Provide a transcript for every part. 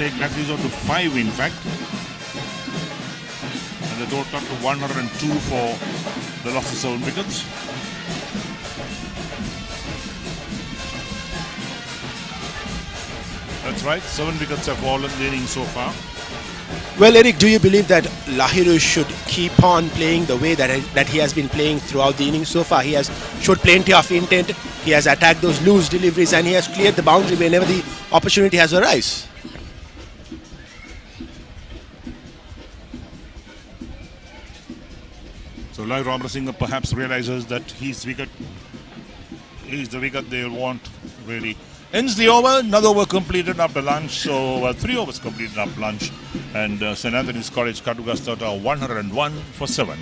Take Matthews on to 5 in fact. And the total up to 102 for the loss of 7 wickets. That's right, 7 wickets have fallen the innings so far. Well, Eric, do you believe that Lahiru should keep on playing the way that he has been playing throughout the innings so far? He has showed plenty of intent, he has attacked those loose deliveries and he has cleared the boundary whenever the opportunity has arisen. So Lahiru Amrasinghe perhaps realizes that his wicket is the wicket they'll want really. Ends the over, another over completed after lunch, so 3 overs completed after lunch, and St. Anthony's College Katugas Tata 101 for 7.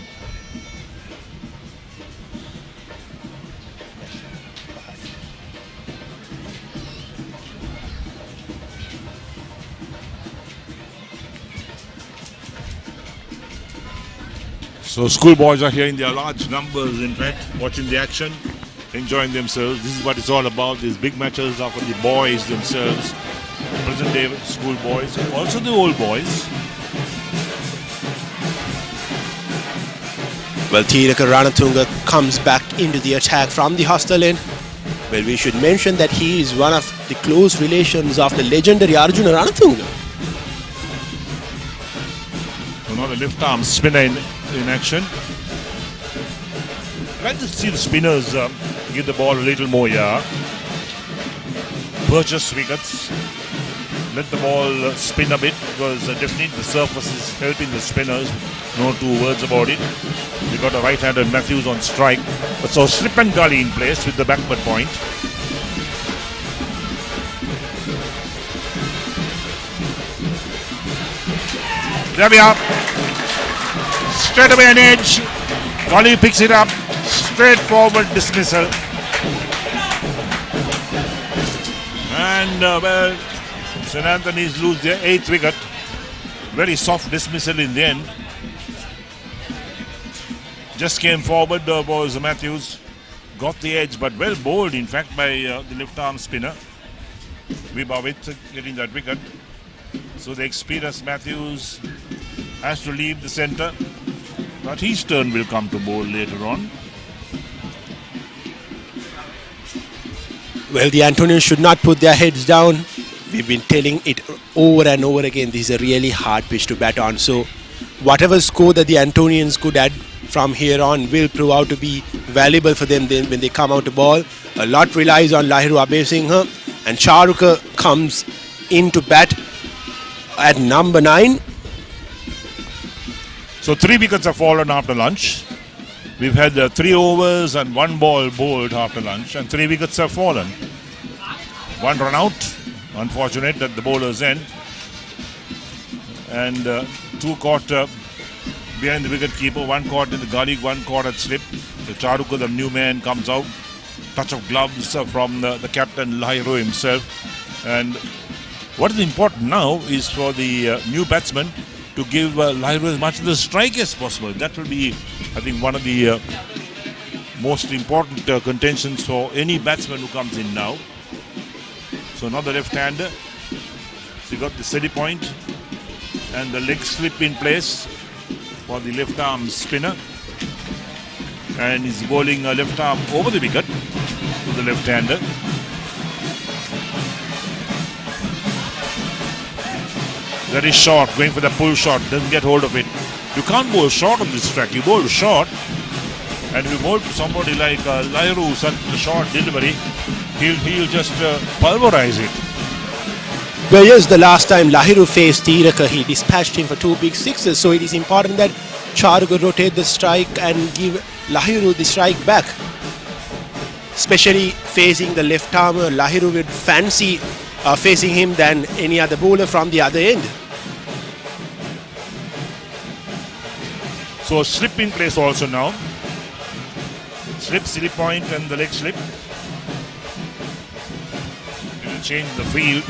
So schoolboys are here in their large numbers, in fact, watching the action, enjoying themselves. This is what it's all about. These big matches are for the boys themselves, present day schoolboys, also the old boys. Well, Tiraka Ranatunga comes back into the attack from the hostile end. Well, we should mention that he is one of the close relations of the legendary Arjuna Ranatunga. Another left arm spinner in action. I'd like to see the spinners give the ball a little more yard. Purchase wickets. Let the ball spin a bit because definitely the surface is helping the spinners. No two words about it. We got a right-hander Matthews on strike. So slip and gully in place with the backward point. There we are. Straight away an edge. Gully picks it up. Straightforward dismissal. And well, St. Anthony's lose their 8th wicket. Very soft dismissal in the end. Just came forward was Matthews. Got the edge, but well bowled in fact by the left arm spinner. Vibhavit getting that wicket. So the experienced Matthews has to leave the centre. But his turn will come to bowl later on. Well, the Antonians should not put their heads down. We've been telling it over and over again. This is a really hard pitch to bat on. So whatever score that the Antonians could add from here on will prove out to be valuable for them then when they come out to ball. A lot relies on Lahiru Amrasinghe, and Charuka comes into bat at number 9. So 3 wickets have fallen after lunch. We've had 3 overs and 1 ball bowled after lunch, and 3 wickets have fallen. 1 run out. Unfortunate at the bowler's end. And 2 caught behind the wicket keeper. 1 caught in the gully, 1 caught at slip. So Charuka, the new man, comes out. Touch of gloves from the captain Lahiru himself. And what is important now is for the new batsman to give Lahiru as much of the strike as possible. That will be, I think, one of the most important contentions for any batsman who comes in now. So another left-hander. So you got the steady point and the leg slip in place for the left-arm spinner. And he's bowling a left arm over the wicket to the left-hander. Very short, going for the pull shot, doesn't get hold of it. You can't bowl short on this track. You bowl short, and if you bowl to somebody like Lahiru, such a short delivery, he'll just pulverize it. Well, yes, the last time Lahiru faced Tiraka, he dispatched him for 2 big sixes. So it is important that Charuka rotate the strike and give Lahiru the strike back. Especially facing the left armer, Lahiru would fancy facing him than any other bowler from the other end. So slip in place also now. Slip, silly point and the leg slip. It will change the field.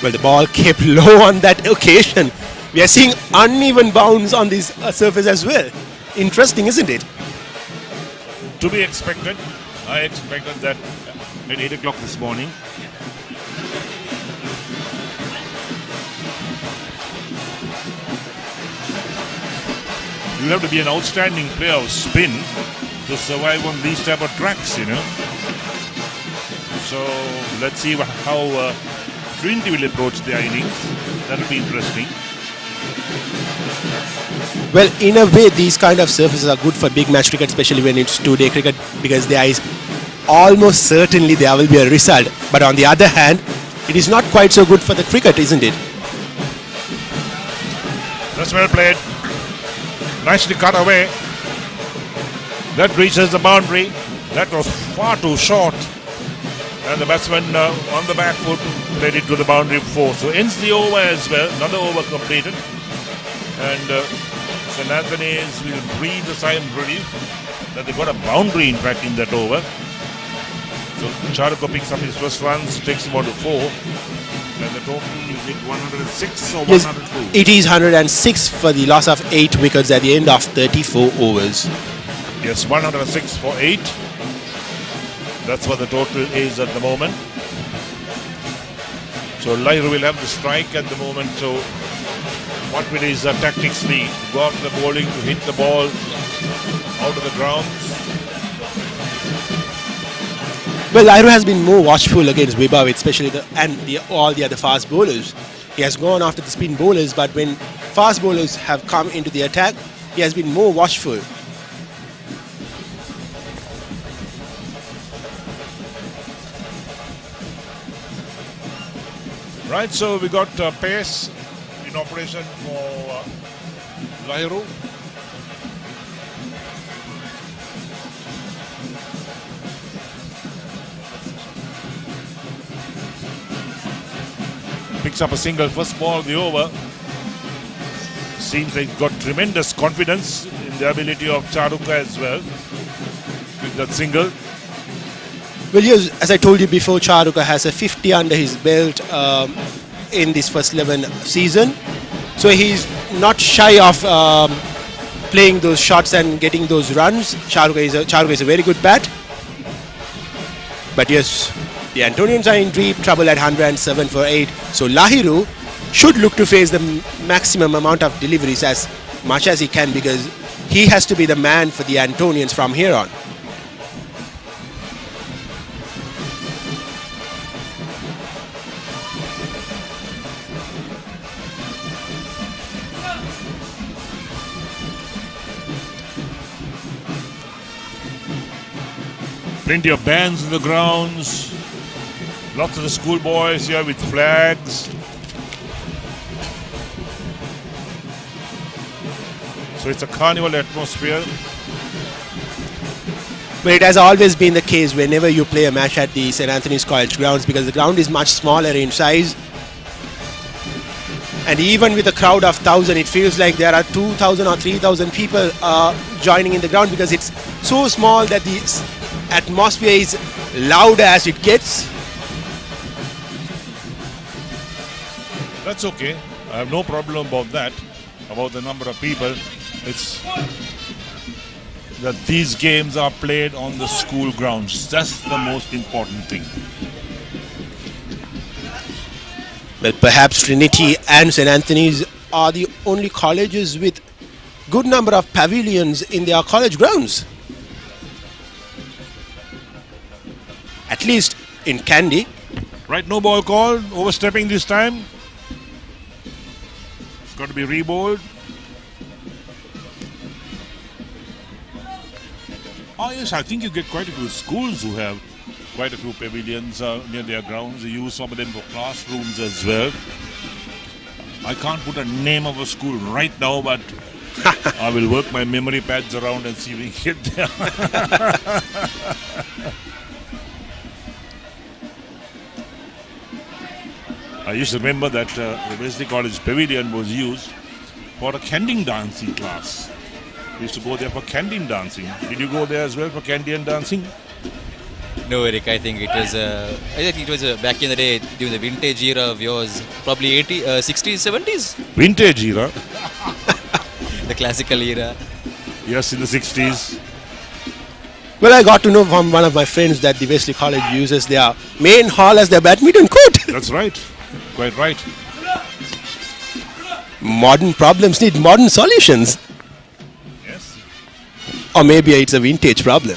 Well, the ball kept low on that occasion. We are seeing uneven bounce on this surface as well. Interesting, isn't it? To be expected. I expected that at 8 o'clock this morning. You have to be an outstanding player of spin to survive on these type of tracks, you know. So let's see how Trinity will approach their innings. That will be interesting. Well, in a way, these kind of surfaces are good for big match cricket, especially when it's two-day cricket, because there is almost certainly there will be a result. But on the other hand, it is not quite so good for the cricket, isn't it? That's well played. Nicely cut away. That reaches the boundary. That was far too short. And the batsman on the back foot played it to the boundary 4. So ends the over as well. Another over completed. And St. Anthony's will breathe a sigh of relief that they got a boundary in fact in that over. So Charuka picks up his first runs, takes him on to 4. And the total is it 106 or 102? Yes, it is 106 for the loss of 8 wickets at the end of 34 overs. Yes, 106 for 8. That's what the total is at the moment. So Lahiri will have the strike at the moment. So what will his tactics be? Go after the bowling to hit the ball out of the grounds. Well, Lahiri has been more watchful against Vibhav, especially all the other fast bowlers. He has gone after the spin bowlers, but when fast bowlers have come into the attack, he has been more watchful. Right, so we got pace in operation for Lahiri. Picks up a single first ball of the over. Seems like he's got tremendous confidence in the ability of Charuka as well with that single. Well, yes, as I told you before, Charuka has a 50 under his belt in this first 11 season. So he's not shy of playing those shots and getting those runs. Charuka is a very good bat. But yes, the Antonians are in deep trouble at 107 for 8. So Lahiri should look to face the maximum amount of deliveries as much as he can, because he has to be the man for the Antonians from here on. Plenty of bands in the grounds. Lots of the schoolboys here with flags. So it's a carnival atmosphere. But it has always been the case whenever you play a match at the St. Anthony's College grounds, because the ground is much smaller in size. And even with a crowd of 1,000, it feels like there are 2,000 or 3,000 people joining in the ground, because it's so small that the atmosphere is loud as it gets. That's okay. I have no problem about that, about the number of people. It's that these games are played on the school grounds. That's the most important thing. Well, perhaps Trinity and St. Anthony's are the only colleges with good number of pavilions in their college grounds. At least in Kandy. Right, no ball call. Overstepping this time. It's got to be rebowled. Oh yes, I think you get quite a few schools who have quite a few pavilions near their grounds. They use some of them for classrooms as well. I can't put a name of a school right now, but I will work my memory pads around and see if we can get there. I used to remember that the Wesley College Pavilion was used for a Kandy dancing class. We used to go there for Kandy dancing. Did you go there as well for Kandy dancing? No, Eric. I think it was back in the day, during the vintage era of yours, probably 60s, 70s. Vintage era. The classical era. Yes, in the 60s. Well, I got to know from one of my friends that the Wesley College uses their main hall as their badminton court. That's right. Quite right. Modern problems need modern solutions. Yes. Or maybe it's a vintage problem.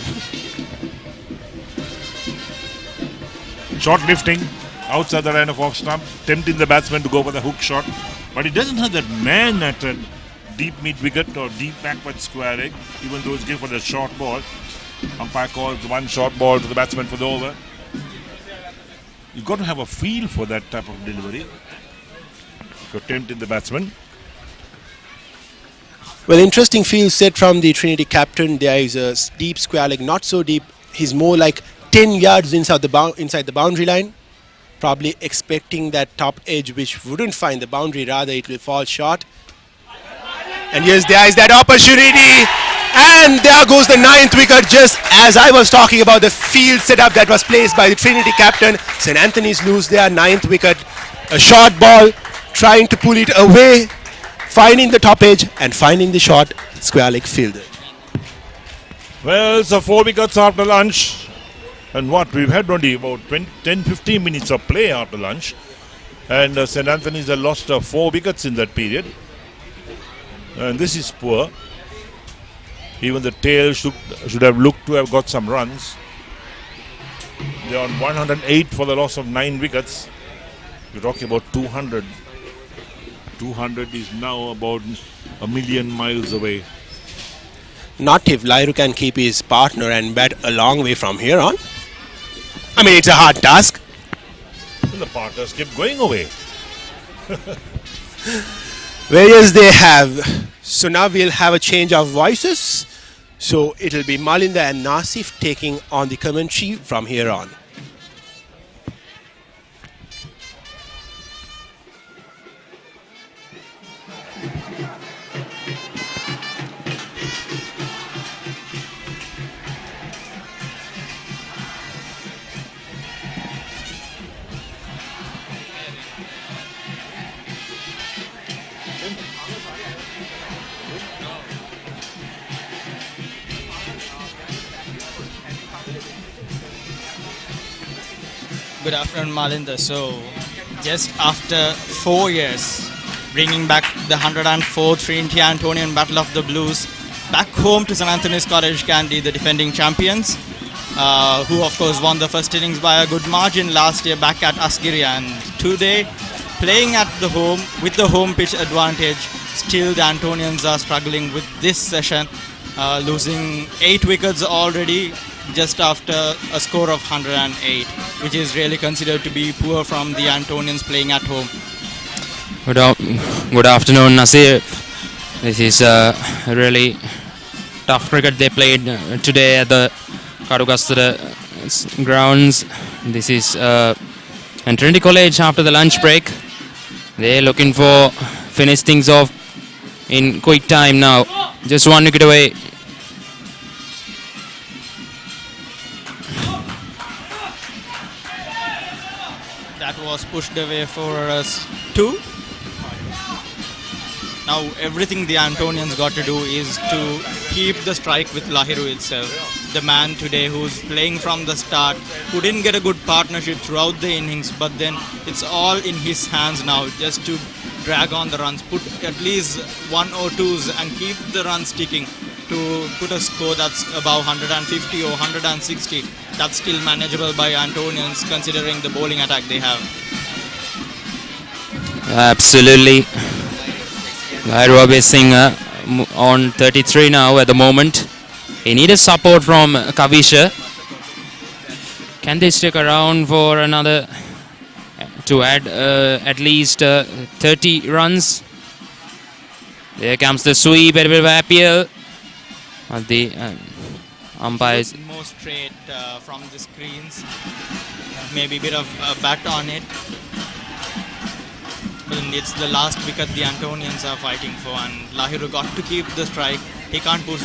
Short lifting outside the line of off stump, tempting the batsman to go for the hook shot. But he doesn't have that man at a deep mid wicket or deep backward square leg, even though it's given for the short ball. Umpire calls one short ball to the batsman for the over. You've got to have a feel for that type of delivery. You're tempting the batsman. Well, interesting field set from the Trinity captain. There is a deep square leg, not so deep. He's more like 10 yards inside the boundary line. Probably expecting that top edge which wouldn't find the boundary, rather it will fall short. And yes, there is that opportunity. And there goes the 9th wicket, just as I was talking about the field setup that was placed by the Trinity captain. St. Anthony's lose their 9th wicket. A short ball, trying to pull it away, finding the top edge and finding the short square leg fielder. Well, it's 4 wickets after lunch. And what? We've had only about 10-15 minutes of play after lunch. And St. Anthony's have lost 4 wickets in that period. And this is poor. Even the tail should have looked to have got some runs. They're on 108 for the loss of 9 wickets. You're talking about 200. 200 is now about a million miles away. Not if Lairu can keep his partner and bat a long way from here on. I mean, it's a hard task. And the partners keep going away. Whereas they have. So now we'll have a change of voices. So it'll be Malinda and Nasif taking on the commentary from here on. Good afternoon, Malinda. So, just after 4 years, bringing back the 104th Trinity Antonian Battle of the Blues back home to St. Anthony's College, Kandy, the defending champions, who of course won the first innings by a good margin last year back at Asgiri, and today playing at the home with the home pitch advantage. Still, the Antonians are struggling with this session, losing 8 wickets already, just after a score of 108, which is really considered to be poor from the Antonians playing at home. Good afternoon, Nasir. This is a really tough cricket they played today at the Kadugastara grounds. This is and Trinity College after the lunch break. They're looking for finish things off in quick time now. Just 1 wicket away. That was pushed away for us 2. Now everything the Antonians got to do is to keep the strike with Lahiru itself. The man today who's playing from the start, who didn't get a good partnership throughout the innings, but then it's all in his hands now just to drag on the runs, put at least 1 or 2s and keep the runs ticking to put a score that's above 150 or 160. That's still manageable by Antonians considering the bowling attack they have. Absolutely. Lahiru Singh on 33 now at the moment. He needed support from Kavisha. Can they stick around for another to add at least 30 runs? There comes the sweep, a bit of appeal. The umpires. More straight from the screens. Maybe a bit of a bat on it. But it's the last wicket the Antonians are fighting for, and Lahiru got to keep the strike. He can't push,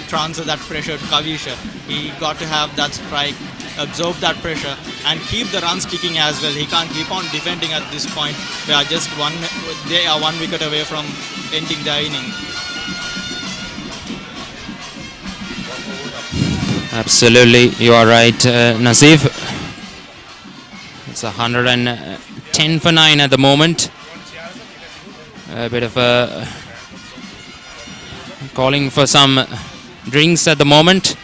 transfer that pressure to Kavisha. He got to have that strike, absorb that pressure, and keep the runs ticking as well. He can't keep on defending at this point. They are 1 wicket away from ending the inning. Absolutely, you are right, Nazif. It's 110 for 9 at the moment. A bit of a calling for some drinks at the moment.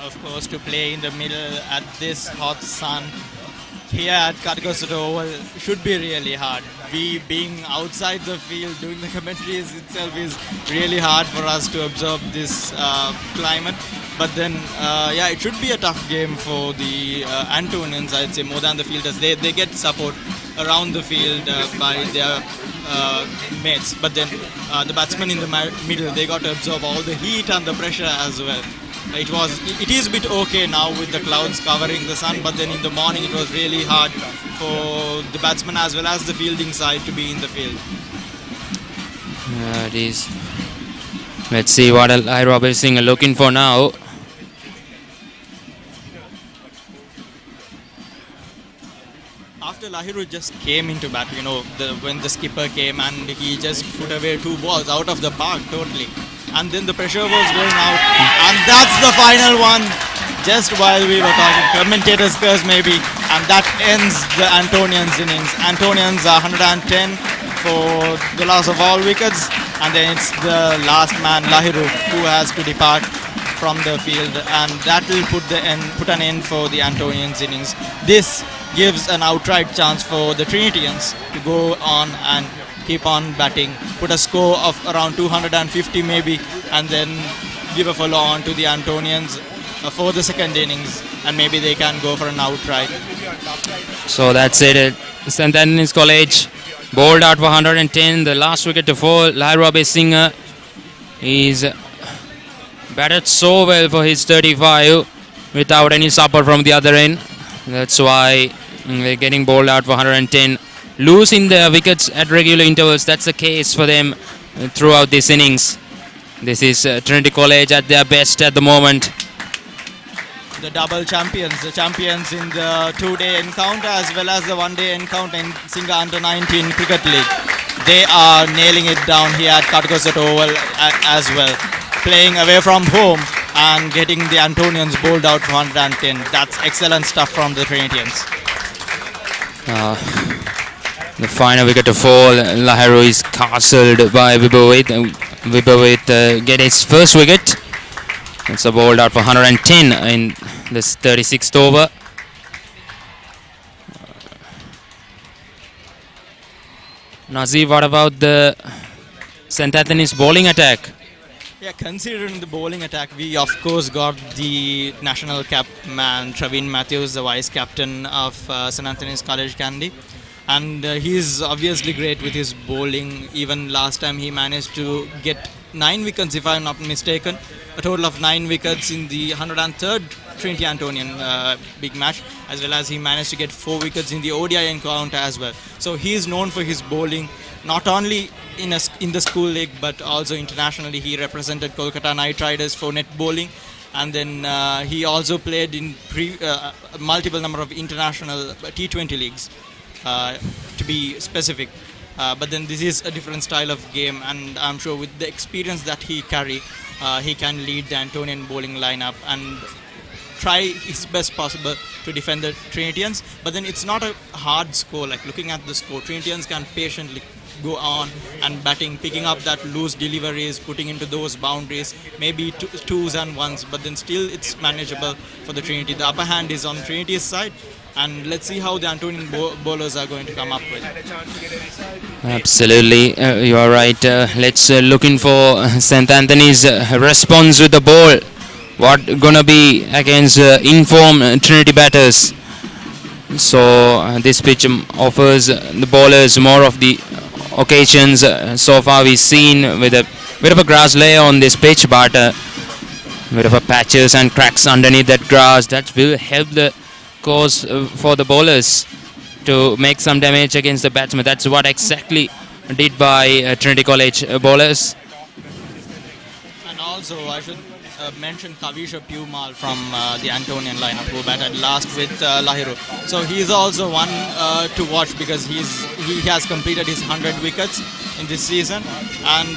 Of course, to play in the middle at this hot sun here at Cargos Oval should be really hard. We being outside the field doing the commentaries itself is really hard for us to absorb this climate. But then, yeah, it should be a tough game for the Antonians, I'd say, more than the fielders. They get support around the field by their mates. But then the batsmen in the middle, they got to absorb all the heat and the pressure as well. It is a bit okay now with the clouds covering the sun, but then in the morning it was really hard for the batsmen as well as the fielding side to be in the field. It is. Let's see what Lai Robert Singh are looking for now. After Lahiru just came into bat, when the skipper came and he just put away 2 balls out of the park totally. And then the pressure was going out. And that's the final one. Just while we were talking, commentators curse maybe. And that ends the Antonians innings. Antonians are 110 for the loss of all wickets. And then it's the last man, Lahiru, who has to depart from the field. And that will put an end for the Antonians innings. This gives an outright chance for the Trinitians to go on and keep on batting, put a score of around 250 maybe, and then give a follow on to the Antonians for the second innings, and maybe they can go for an outright. So that's it. St. Anthony's College bowled out for 110. The last wicket to fall. Lai Robert Singh is batted so well for his 35 without any support from the other end. That's why they're getting bowled out for 110. Losing their wickets at regular intervals, that's the case for them throughout this innings. This is Trinity College at their best at the moment. The double champions, the champions in the 2-day encounter as well as the 1-day encounter in Singa Under-19 Cricket League. They are nailing it down here at Cargos Oval as well. Playing away from home and getting the Antonians bowled out for 110. That's excellent stuff from the Trinitians. The final wicket to fall. Lahiru is castled by Vibhavit. Vibhavit get his first wicket. It's a bowled out for 110 in this 36th over. Nazir, what about the St. Anthony's bowling attack? Yeah, considering the bowling attack, we of course got the national cap man, Travin Matthews, the vice captain of St. Anthony's College, Kandy. And he's obviously great with his bowling. Even last time he managed to get 9 wickets, if I'm not mistaken. A total of 9 wickets in the 103rd Trinity Antonian big match, as well as he managed to get 4 wickets in the ODI encounter as well. So he is known for his bowling, not only in the school league, but also internationally. He represented Kolkata Knight Riders for net bowling. And then he also played in multiple number of international T20 leagues. To be specific, but then this is a different style of game, and I'm sure with the experience that he carry, he can lead the Antonian bowling lineup and try his best possible to defend the Trinitians. But then it's not a hard score. Like looking at the score, Trinitians can patiently go on and batting, picking up that loose deliveries, putting into those boundaries, maybe twos and ones, but then still it's manageable for the Trinity. The upper hand is on Trinity's side. And let's see how the Antonian bowlers are going to come up with. Absolutely, you are right. Let's looking for St. Anthony's response with the ball. What gonna be against informed Trinity batters? So this pitch offers the bowlers more of the occasions. So far we've seen with a bit of a grass layer on this pitch, but a bit of a patches and cracks underneath that grass that will help the cause for the bowlers to make some damage against the batsmen. That's what exactly did by Trinity College bowlers. And also I should mention Kavisha Pumal from the Antonian lineup, who batted last with Lahiru. So he's also one to watch because he has completed his 100 wickets in this season, and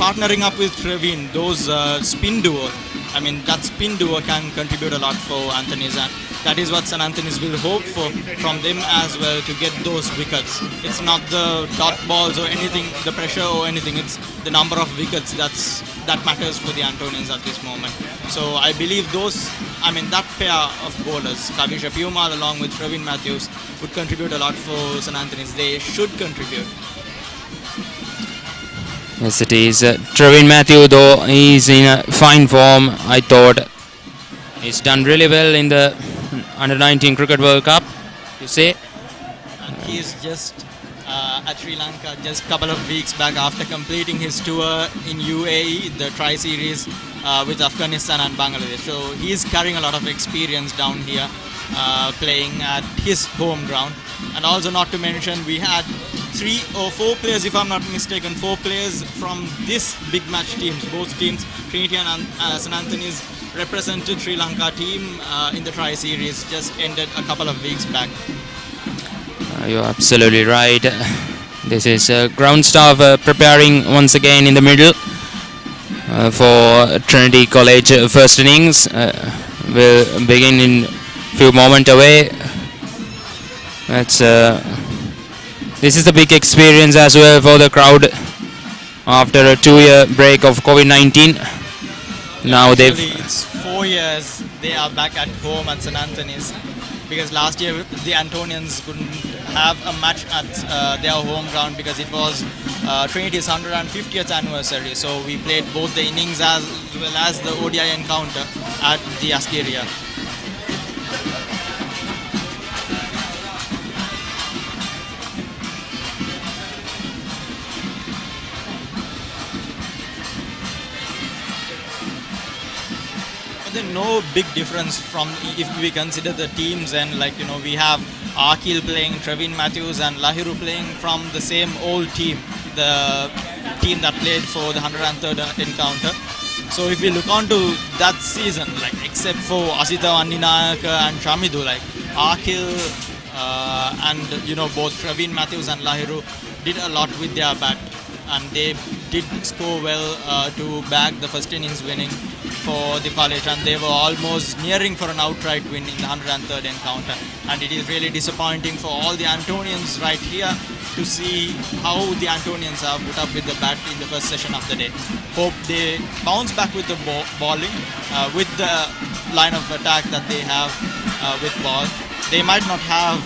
partnering up with Travin, those spin duo I mean, that spin duo can contribute a lot for Anthony's, and that is what St. Anthony's will hope for from them as well, to get those wickets. It's not the dot balls or anything, the pressure or anything, it's the number of wickets that matters for the Antonians at this moment. So I believe that pair of bowlers, Kavisha Piyumal along with Praveen Matthews, would contribute a lot for St. Anthony's. They should contribute. Yes, it is. Travin Matthew, though, he's in a fine form. I thought he's done really well in the Under-19 Cricket World Cup, you say? And he is just at Sri Lanka just a couple of weeks back after completing his tour in UAE, the Tri-Series with Afghanistan and Bangladesh. So he's carrying a lot of experience down here, playing at his home ground. And also, not to mention, we had 3 or 4 players, if I'm not mistaken, 4 players from this big match teams. Both teams, Trinity and St. Anthony's, represented Sri Lanka team in the Tri-Series, just ended a couple of weeks back. You're absolutely right. This is ground staff preparing once again in the middle for Trinity College first innings. Will begin in few moments away. This is a big experience as well for the crowd after a 2-year break of COVID-19. Now it's 4 years they are back at home at St. Anthony's, because last year the Antonians couldn't have a match at their home ground because it was Trinity's 150th anniversary. So we played both the innings as well as the ODI encounter at the Askeria. No big difference from if we consider the teams, and we have Akil playing, Travin Matthews and Lahiru playing from the same old team, the team that played for the 103rd encounter. So if we look on to that season, except for Asita Andinayaka and Shamidu, Akil and both Travin Matthews and Lahiru did a lot with their bat, and they did score well to bag the first innings winning for the college, and they were almost nearing for an outright win in the 103rd encounter. And it is really disappointing for all the Antonians right here to see how the Antonians have put up with the bat in the first session of the day. Hope they bounce back with the bowling, with the line of attack that they have with ball. They might not have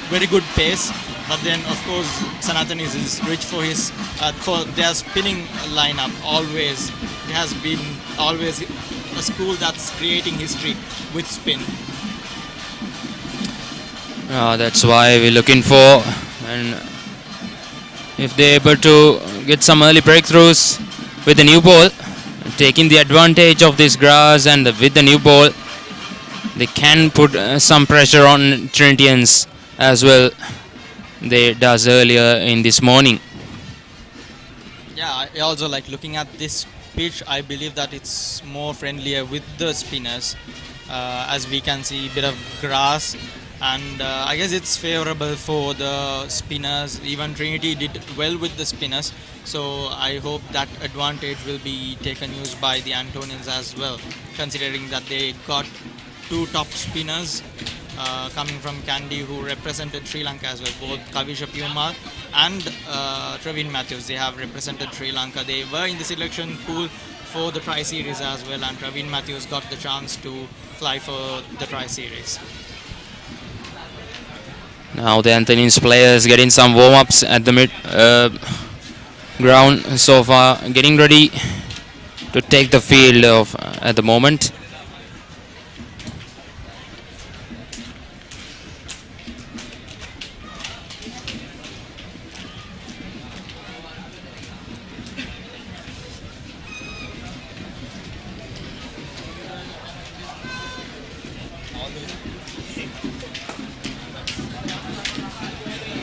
very good pace, but then of course St. Anthony's is rich for their spinning lineup. Always it has been always a school that's creating history with spin. That's why we're looking for, and if they're able to get some early breakthroughs with the new ball, taking the advantage of this grass, and with the new ball they can put some pressure on Trinitians as well. They does earlier in this morning. Yeah, I also looking at this pitch. I believe that it's more friendlier with the spinners, as we can see a bit of grass, and I guess it's favorable for the spinners. Even Trinity did well with the spinners, so I hope that advantage will be taken use by the Antonians as well, considering that they got 2 top spinners coming from Kandy, who represented Sri Lanka as well. Both Kavisha Piyumal and Travin Matthews, they have represented Sri Lanka. They were in the selection pool for the Tri-Series as well, and Travin Matthews got the chance to fly for the Tri-Series. Now the Antonians players getting some warm-ups at the mid ground so far, getting ready to take the field at the moment.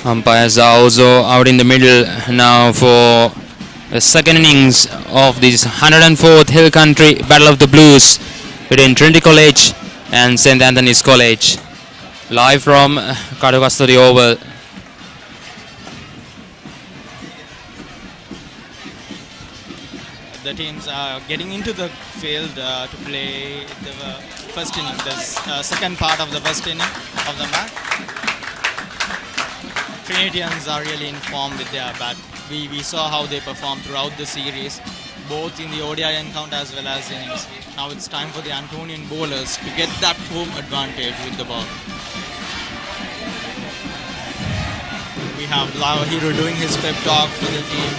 Umpires are also out in the middle now for the second innings of this 104th Hill Country Battle of the Blues between Trinity College and St. Anthony's College. Live from Kadukasturi Oval. the teams are getting into the field to play the first inning, the second part of the first inning of the match. Trinitians are really in form with their bat. We saw how they performed throughout the series, both in the ODI encounter as well as innings. Now it's time for the Antonian bowlers to get that home advantage with the ball. We have Lava Hero doing his pep talk for the team,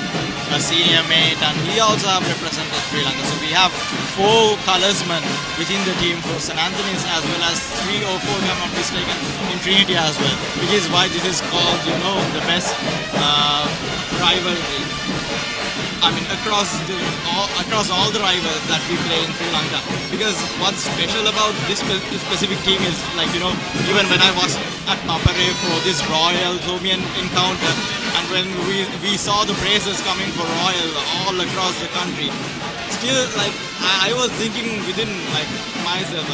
a senior mate, and he also have represented Sri Lanka. So we have 4 colorsmen within the team for St. Anthony's as well as 3 or 4, if I'm not mistaken, in Trinity as well. Which is why this is called, the best rivalry. I mean, across all the rivals that we play in Sri Lanka. Because what's special about this specific team is, even when I was at Papare for this Royal Thomian encounter, and when we saw the praises coming for Royal all across the country, still, I was thinking within, myself,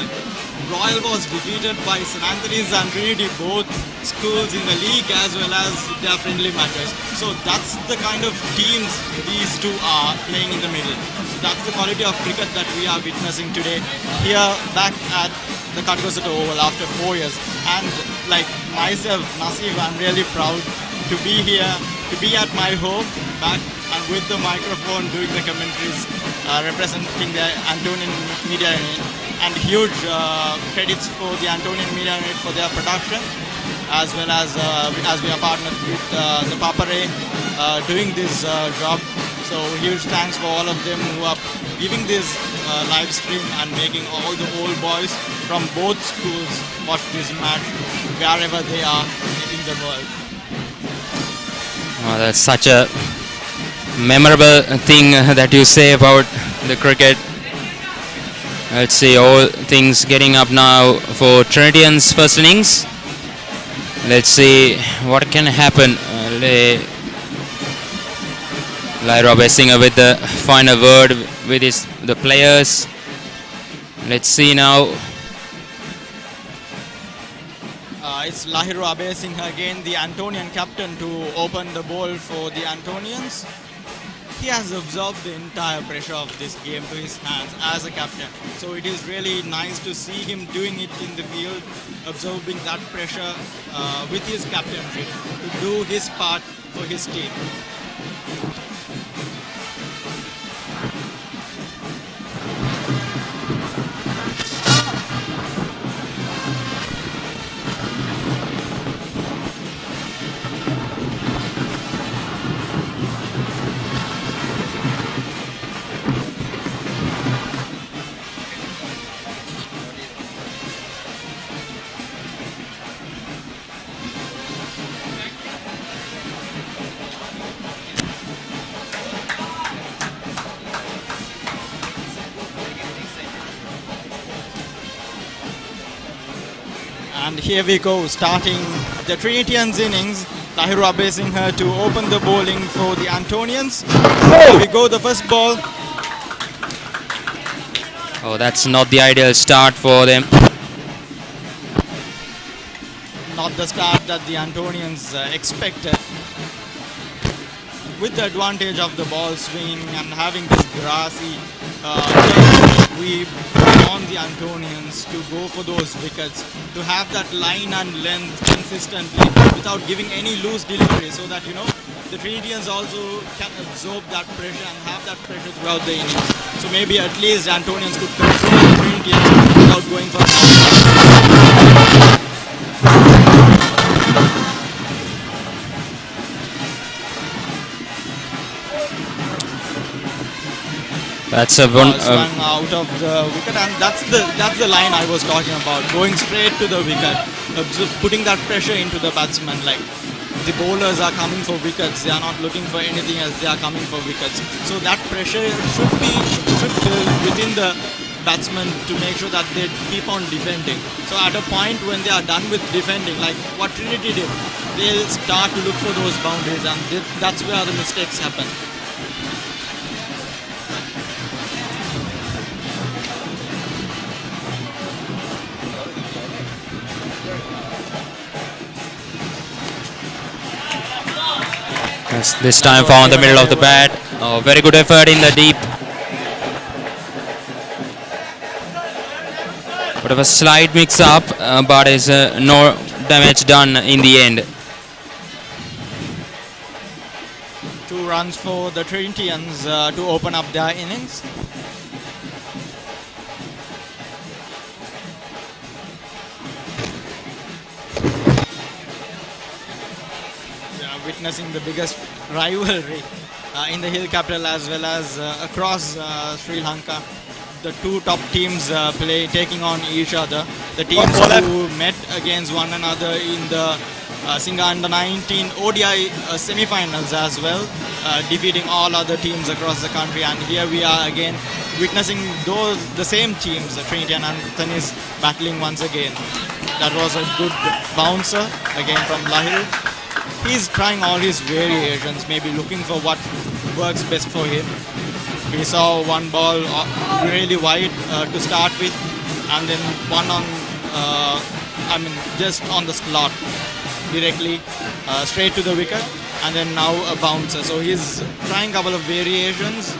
Royal was defeated by St. Anthony's and Trinity, both schools in the league as well as their friendly matches. So that's the kind of teams these two are playing in the middle. So that's the quality of cricket that we are witnessing today here back at the Katikosato Oval after 4 years. And like myself, Nasif, I'm really proud to be here, to be at my home back and with the microphone doing the commentaries, representing the Antonian Media Unit. And huge credits for the Antonian Media Unit for their production, as well as we are partnered with the Papare doing this job. So huge thanks for all of them who are giving this live stream and making all the old boys from both schools watch this match wherever they are in the world. Oh, that's such a memorable thing that you say about the cricket. Let's see, all things getting up now for Trinitians' first innings. Let's see what can happen. Lyra Bessinger with the final word with the players. Let's see now. It's Lahiru Abesingh again, the Antonian captain, to open the ball for the Antonians. He has absorbed the entire pressure of this game to his hands as a captain. So it is really nice to see him doing it in the field, absorbing that pressure with his captainship to do his part for his team. And here we go, starting the Trinitians innings. Lahiru Abesingh to open the bowling for the Antonians. Here we go, the first ball. Oh, that's not the ideal start for them. Not the start that the Antonians expected. With the advantage of the ball swinging and having this grassy pitch, we want the Antonians to go for those wickets, to have that line and length consistently without giving any loose delivery, so that the Trinitians also can absorb that pressure and have that pressure throughout the innings. So maybe at least Antonians could control the Trinitians without going for That's a one swung out of the wicket, and that's the line I was talking about. Going straight to the wicket, putting that pressure into the batsman. Like the bowlers are coming for wickets, they are not looking for anything else. They are coming for wickets. So that pressure should build within the batsmen to make sure that they keep on defending. So at a point when they are done with defending, like what Trinity did, they'll start to look for those boundaries, and that's where the mistakes happen. This time found the middle of the bat. Oh, very good effort in the deep. Bit of a slight mix-up, but is no damage done in the end. 2 runs for the Trinitians to open up their innings. We are witnessing the biggest rivalry in the hill capital as well as across Sri Lanka. The 2 top teams taking on each other. The teams who met against one another in the Singa Under 19 ODI semi-finals as well, defeating all other teams across the country. And here we are again witnessing the same teams, Trinity and Anthony's, battling once again. That was a good bouncer again from Lahiru. He's trying all his variations, maybe looking for what works best for him. We saw one ball really wide to start with, and then one on, just on the slot, directly straight to the wicket, and then now a bouncer. So he's trying a couple of variations.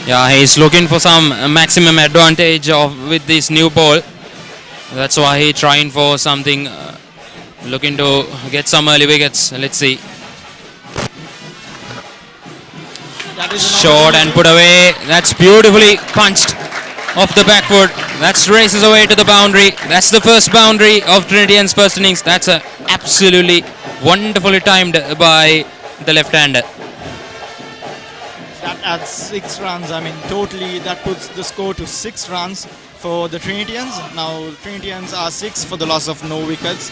Yeah, he's looking for some maximum advantage with this new ball. That's why he's trying for something, looking to get some early wickets. Let's see. Short and put away. That's beautifully punched off the back foot. That races away to the boundary. That's the first boundary of Trinity first innings. That's absolutely wonderfully timed by the left-hander. That adds 6 runs. Totally that puts the score to 6 runs for the Trinitians. Now Trinitians are 6 for the loss of no wickets.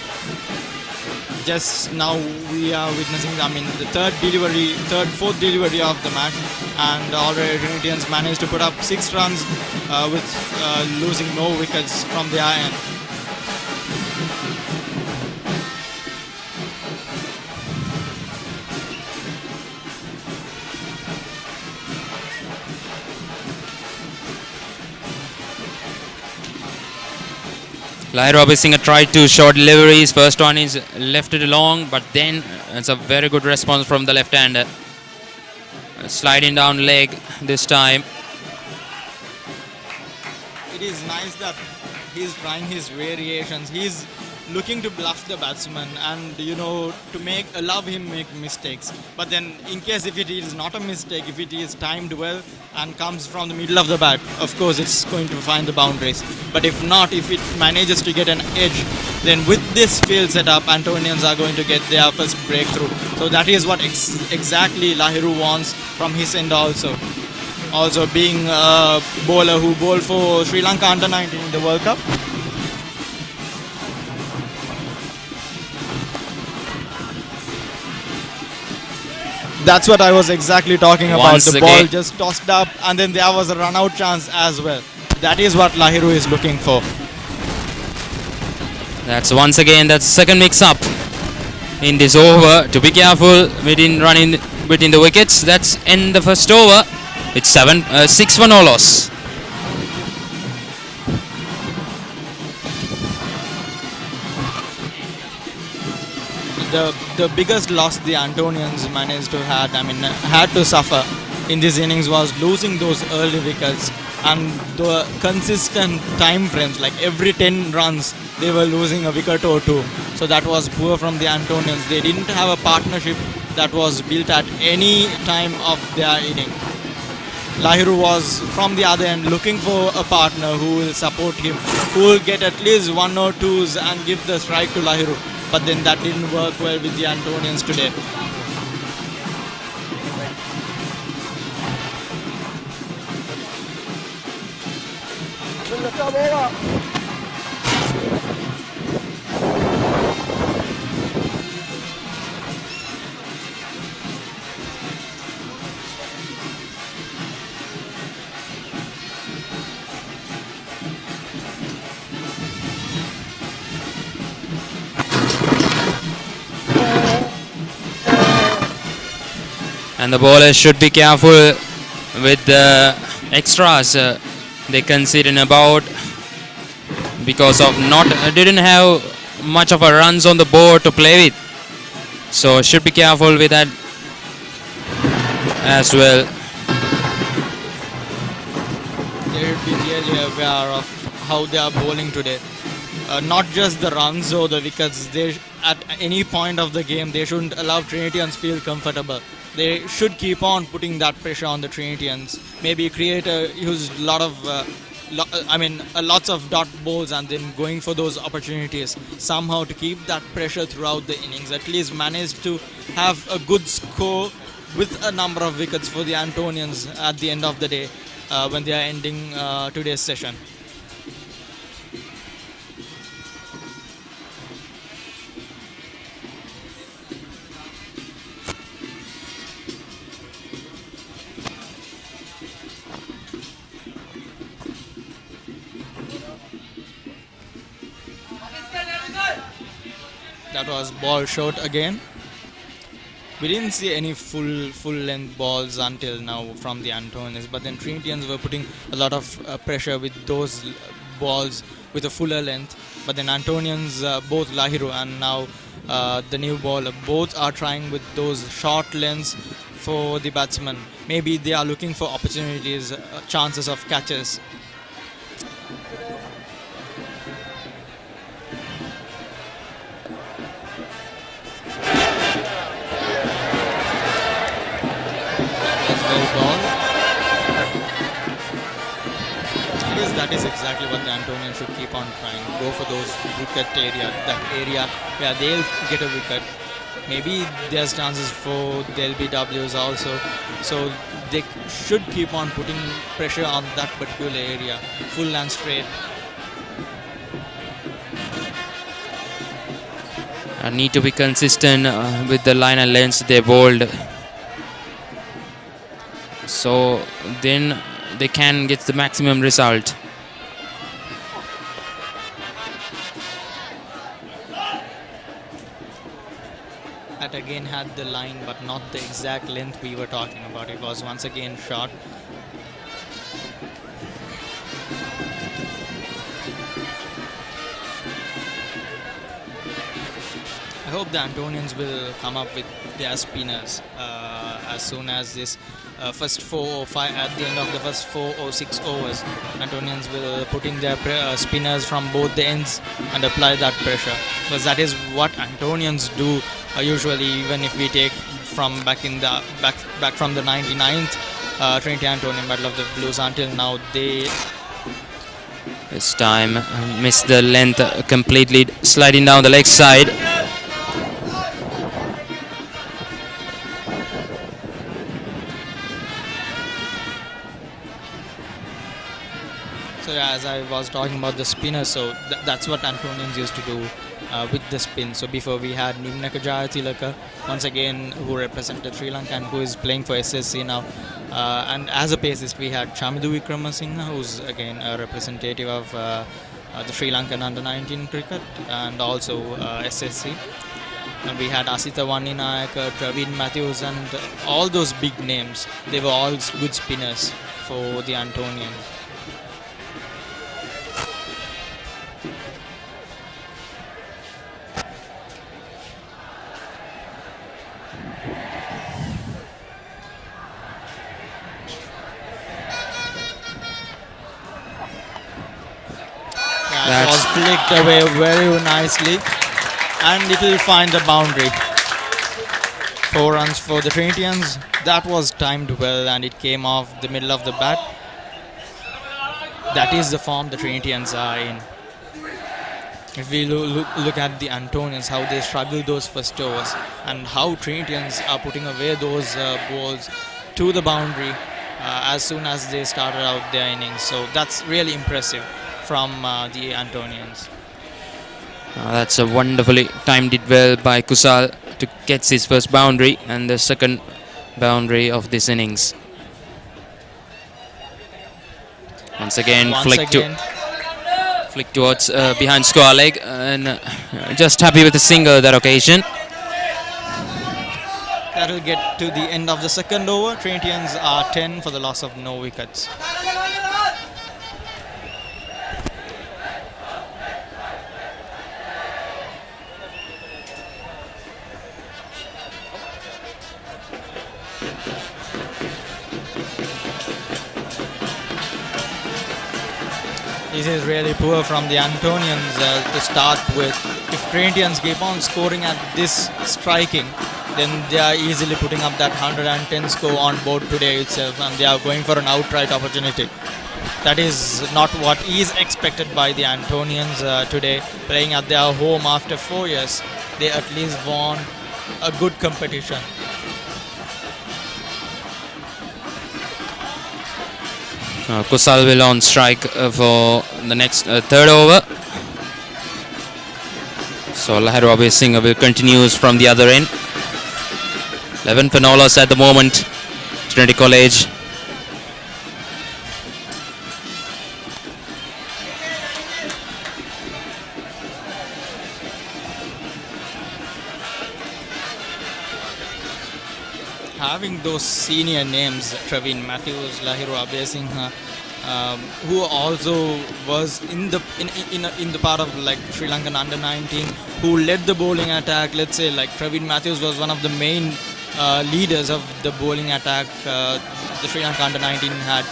Just now we are witnessing, the fourth delivery of the match, and already Trinitians managed to put up 6 runs with losing no wickets from their end. Lahiru Singh tried 2 short deliveries. First one is left it long, but then it's a very good response from the left-hander. Sliding down leg this time. It is nice that he's trying his variations. He's looking to bluff the batsman and, to allow him make mistakes. But then in case if it is not a mistake, if it is timed well and comes from the middle of the bat, of course it's going to find the boundaries. But if not, if it manages to get an edge, then with this field setup, Antonians are going to get their first breakthrough. So that is what exactly Lahiru wants from his end also. Also being a bowler who bowled for Sri Lanka Under 19 in the World Cup. That's what I was exactly talking about. Once the again, ball just tossed up and then there was a run-out chance as well. That is what Lahiru is looking for. That's once again that second mix-up in this over. To be careful within running between the wickets. That's in the first over. It's 6 for no loss. The biggest loss the Antonians managed to had to suffer in this innings was losing those early wickets and the consistent time frames, like every 10 runs they were losing a wicket or 2. So that was poor from the Antonians. They didn't have a partnership that was built at any time of their inning. Lahiru was from the other end looking for a partner who will support him, who will get at least 1 or 2s and give the strike to Lahiru. But then that didn't work well with the Antonians today. And the bowlers should be careful with the extras they conceded about because of didn't have much of a runs on the board to play with. So should be careful with that as well. they should be really aware of how they are bowling today. Not just the runs or the wickets. At any point of the game, they shouldn't allow Trinitians feel comfortable. They should keep on putting that pressure on the Trinitians. Maybe create a lots of dot balls and then going for those opportunities somehow to keep that pressure throughout the innings. At least manage to have a good score with a number of wickets for the Antonians at the end of the day when they are ending today's session. That was ball short again. We didn't see any full length balls until now from the Antonians, but then Trinitians were putting a lot of pressure with those balls with a fuller length. But then Antonians, both Lahiru and now the new bowler, both are trying with those short lengths for the batsman. Maybe they are looking for opportunities, chances of catches. That is exactly what the Antonians should keep on trying. Go for those wicket that area where they'll get a wicket. Maybe there's chances for the LBWs also. So they should keep on putting pressure on that particular area, full and straight. I need to be consistent with the line and lengths they bowled. So then they can get the maximum result. That again had the line but not the exact length we were talking about. It was once again short. I hope the Antonians will come up with their spinners as soon as this first 4 or 5, at the end of the first 4 or 6 overs. Antonians will put in their spinners from both the ends and apply that pressure, because that is what Antonians do usually. Even if we take from back from the 99th Trinity Antonian Battle of the Blues until now, they this time missed the length completely, sliding down the leg side. So yeah, as I was talking about the spinners, so that's what Antonians used to do with the spin. So before we had Nimnaka Jayatilaka, once again, who represented Sri Lanka and who is playing for SSC now. And as a pacist, we had Chamidu Wickramasinghe, who's again a representative of the Sri Lankan under-19 cricket and also SSC. And we had Asitha Vanninayaka, Praveen Matthews, and all those big names. They were all good spinners for the Antonians. That was flicked away very nicely, and it will find the boundary. 4 runs for the Trinitians. That was timed well, and it came off the middle of the bat. That is the form the Trinitians are in. If we look at the Antonians, how they struggle those first overs, and how Trinitians are putting away those balls to the boundary as soon as they started out their innings. So that's really impressive from the Antonians. That's a wonderfully timed it well by Kusal to get his first boundary and the second boundary of this innings. Once again, flick towards behind square leg, and just happy with a single that occasion. That will get to the end of the second over. Trinitians are 10 for the loss of no wickets. This is really poor from the Antonians to start with. If Trinitians keep on scoring at this striking, then they are easily putting up that 110 score on board today itself, and they are going for an outright opportunity. That is not what is expected by the Antonians today, playing at their home after 4 years. They at least won a good competition. Kusal will on strike for the next third over. So Lahir Abhay Singh will continues from the other end. 11 Fanolas at the moment. Trinity College. Having those senior names, Praveen Matthews, Lahir Abhay Singh, who also was in the part of like Sri Lankan under 19, who led the bowling attack. Let's say like Praveen Matthews was one of the main leaders of the bowling attack the Sri Lanka under 19 had,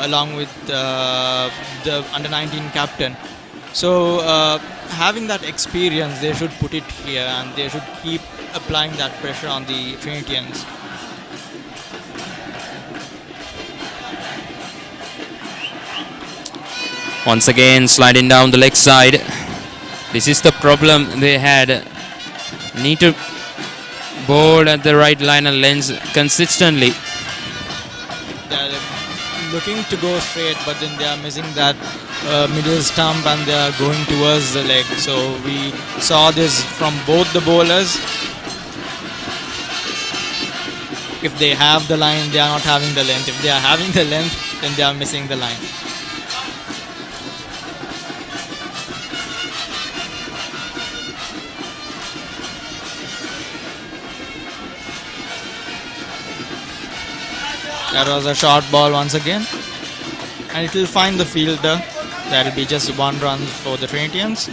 along with the under 19 captain. So having that experience, they should put it here, and they should keep applying that pressure on the Trinitians. Once again sliding down the leg side. This is the problem they had. Need to bowl at the right line and length consistently. They're looking to go straight, but then they are missing that middle stump, and they are going towards the leg. So we saw this from both the bowlers. If they have the line, they are not having the length. If they are having the length, then they are missing the line. That was a short ball once again, and it will find the fielder. That will be just 1 run for the Trinitians.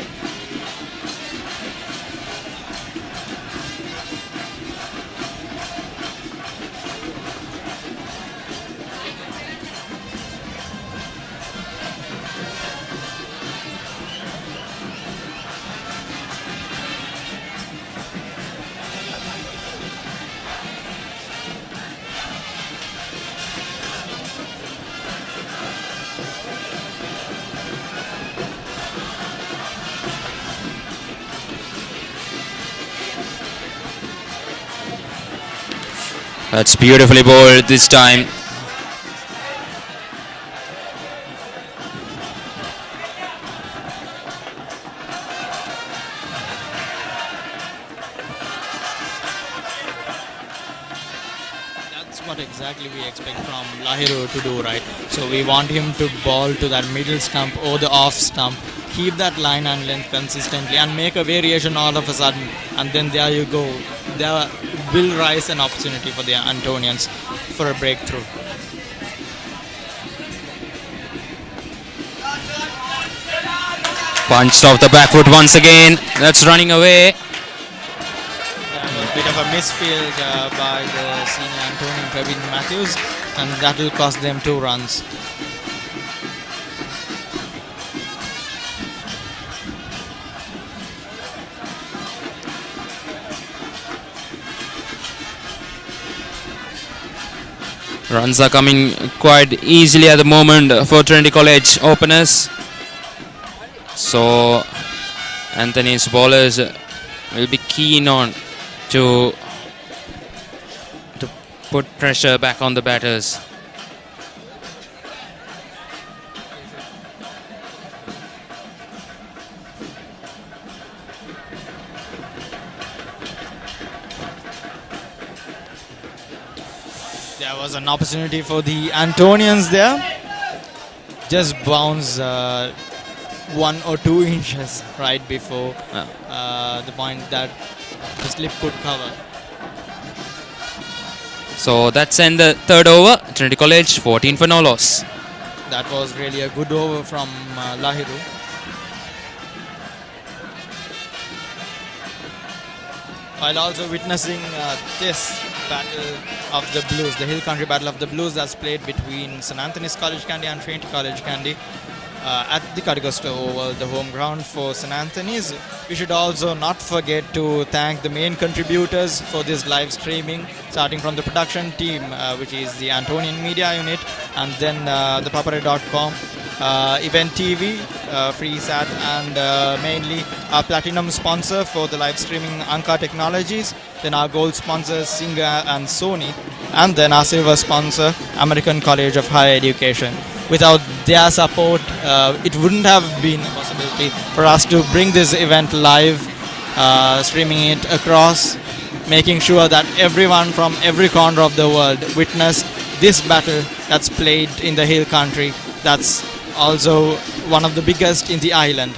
That's beautifully bowled this time. That's what exactly we expect from Lahiru to do, right? So we want him to bowl to that middle stump or the off stump, keep that line and length consistently, and make a variation all of a sudden, and then there you go. There will rise an opportunity for the Antonians for a breakthrough. Punched off the back foot once again. That's running away. That was a bit of a misfield by the senior Antonian Praveen Matthews, and that will cost them 2 runs. Runs are coming quite easily at the moment for Trinity College openers. So Anthony's bowlers will be keen on to put pressure back on the batters. There was an opportunity for the Antonians there. Just bounce 1 or 2 inches right before the point that the slip could cover. So that's in the third over. Trinity College 14 for no loss. That was really a good over from Lahiru. While also witnessing this battle of the Blues, the Hill Country Battle of the Blues that's played between St. Anthony's College Kandy and Trinity College Kandy. at the Kadigosta Oval, the home ground for St. Anthony's. We should also not forget to thank the main contributors for this live streaming, starting from the production team, which is the Antonian Media Unit, and then the Papare.com, Event TV, FreeSat, and mainly our platinum sponsor for the live streaming, Anka Technologies, then our gold sponsors, Singa and Sony, and then our silver sponsor, American College of Higher Education. Without their support, it wouldn't have been a possibility for us to bring this event live, streaming it across, making sure that everyone from every corner of the world witness this battle that's played in the hill country. That's also one of the biggest in the island.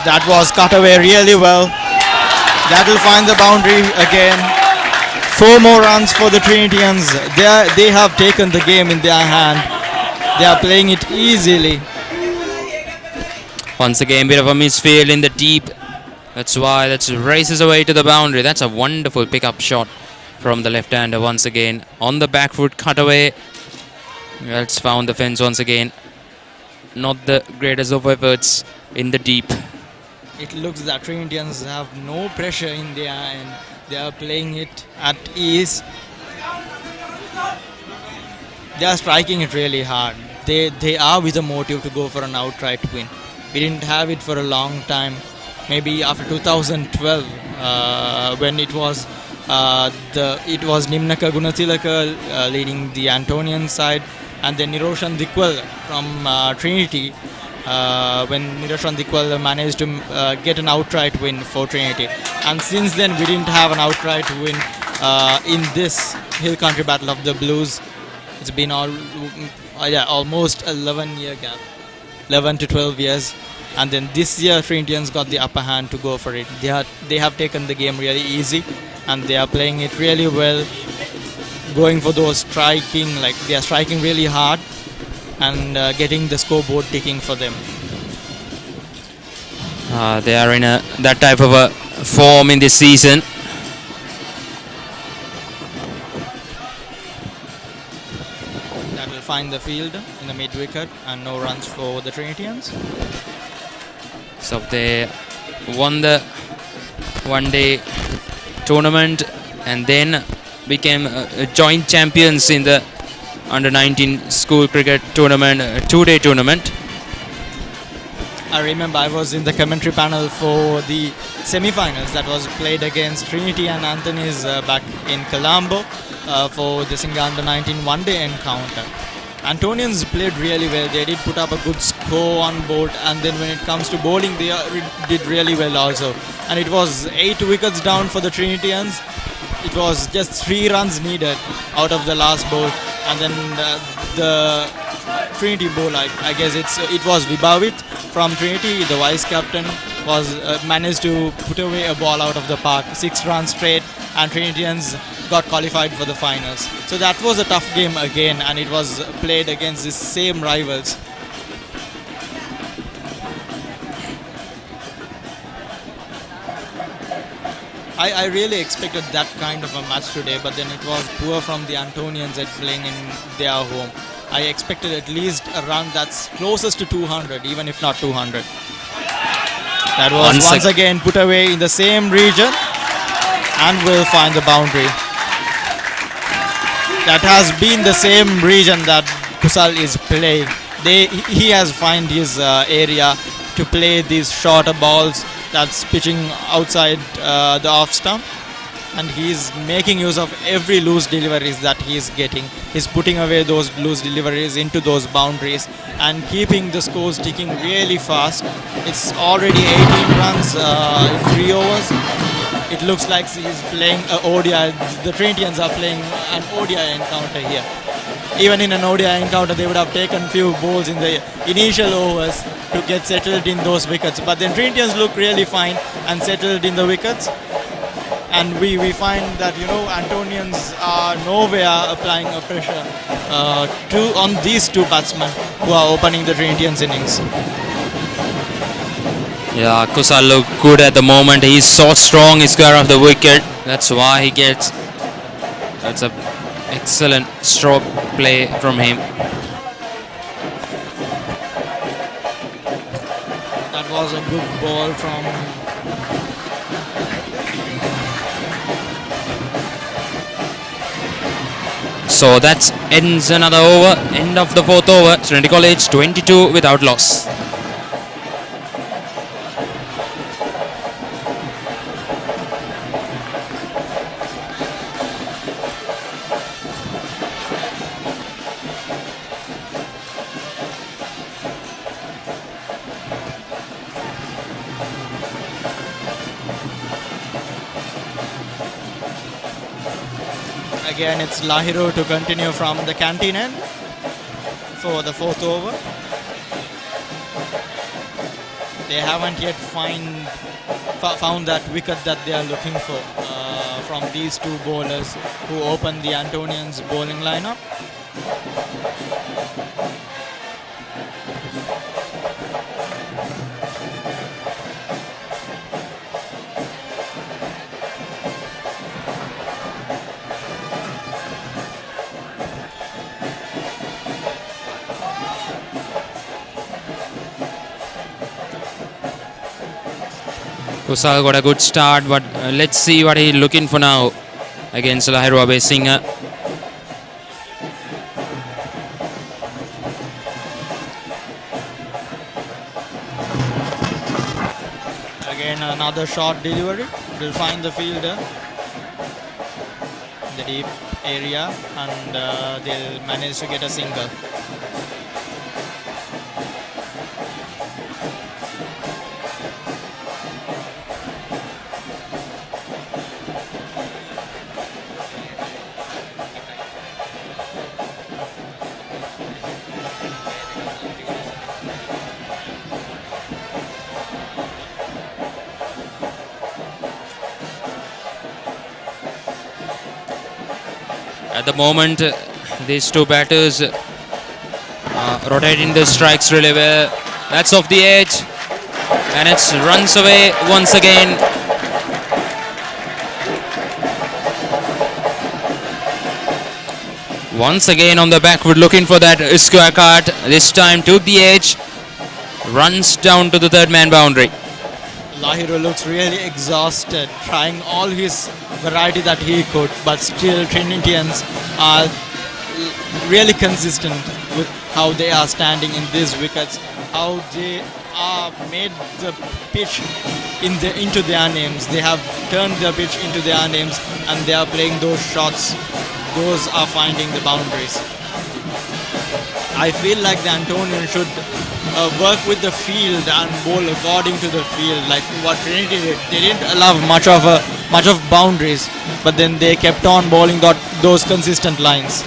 That was cut away really well. That will find the boundary again. 4 more runs for the Trinitians. They have taken the game in their hand. They are playing it easily. Once again, bit of a misfield in the deep. That's why that races away to the boundary. That's a wonderful pickup shot from the left-hander once again. On the back foot, cutaway. It's found the fence once again. Not the greatest of efforts in the deep. It looks that Trinitians have no pressure in their end. They are playing it at ease. They are striking it really hard. They are with a motive to go for an outright win. We didn't have it for a long time. Maybe after 2012, when it was Nimnaka Gunatilaka leading the Antonian side, and then Niroshan Dikwal from Trinity. When Niroshan Dikwal managed to get an outright win for Trinity. And since then, we didn't have an outright win in this Hill Country Battle of the Blues. It's been almost 11-year gap, 11 to 12 years. And then this year, Trinitians got the upper hand to go for it. They have taken the game really easy, and they are playing it really well, going for those striking, like they are striking really hard, and getting the scoreboard ticking for them. They are in that type of a form in this season. That will find the field in the mid wicket, and no runs for the Trinitians. So they won the one-day tournament and then became joint champions in the under-19 school cricket tournament, 2-day tournament. I remember I was in the commentary panel for the semi-finals that was played against Trinity and Anthony's back in Colombo for the Singa under-19 one-day encounter. Antonians played really well. They did put up a good score on board, and then when it comes to bowling, they did really well also. And it was 8 wickets down for the Trinitians. It was just 3 runs needed out of the last ball, and then the Trinity bowl, I guess it was Vibhavit from Trinity, the vice captain, was managed to put away a ball out of the park, 6 runs straight, and Trinitians got qualified for the finals. So that was a tough game again, and it was played against the same rivals. I really expected that kind of a match today, but then it was poor from the Antonians at playing in their home. I expected at least a run that's closest to 200, even if not 200. That was once again put away in the same region and will find the boundary. That has been the same region that Kusal is playing. He has found his area to play these shorter balls that's pitching outside the off stump, and he's making use of every loose deliveries that he's getting. He's putting away those loose deliveries into those boundaries and keeping the scores ticking really fast. It's already 18 runs in 3 overs. It looks like he's playing an ODI. The Trinitians are playing an ODI encounter here. Even in an ODI encounter, they would have taken few balls in the initial overs to get settled in those wickets. But then Trinitians look really fine and settled in the wickets. And we find that, Antonians are nowhere applying a pressure on these 2 batsmen who are opening the Trinitians innings. Yeah, Kusal looked good at the moment. He's so strong, he's clear of the wicket. That's why he gets. That's a excellent stroke play from him. was a good ball from So that ends another over. End of the fourth over. Trinity College 22 without loss. again. It's Lahiro to continue from the canteen end for the fourth over. They haven't yet found that wicket that they are looking for from these two bowlers who opened the Antonians bowling lineup. Kusal got a good start, but let's see what he's looking for now against Lahiro Abe Singh. Again, another short delivery. Will find the fielder in the deep area, and they'll manage to get a single. At the moment, these two batters rotating the strikes really well. That's off the edge, and it runs away once again. Once again on the backward, looking for that square cut. This time took the edge, runs down to the third man boundary. Lahiro looks really exhausted, trying all his variety that he could, but still Trinitians are really consistent with how they are standing in these wickets, how they are made the pitch into their names. They have turned the pitch into their names, and they are playing those shots. Those are finding the boundaries. I feel like the Antonian should work with the field and bowl according to the field, like what Trinity did. They didn't allow much of boundaries, but then they kept on bowling those consistent lines.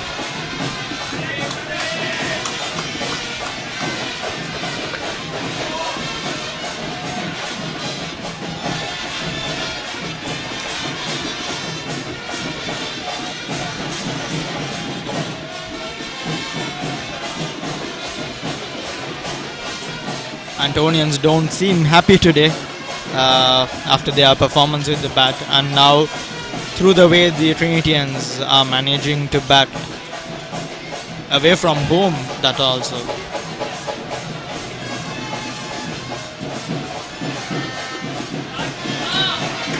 Antonians don't seem happy today after their performance with the bat, and now through the way the Trinitians are managing to bat away from home, that also.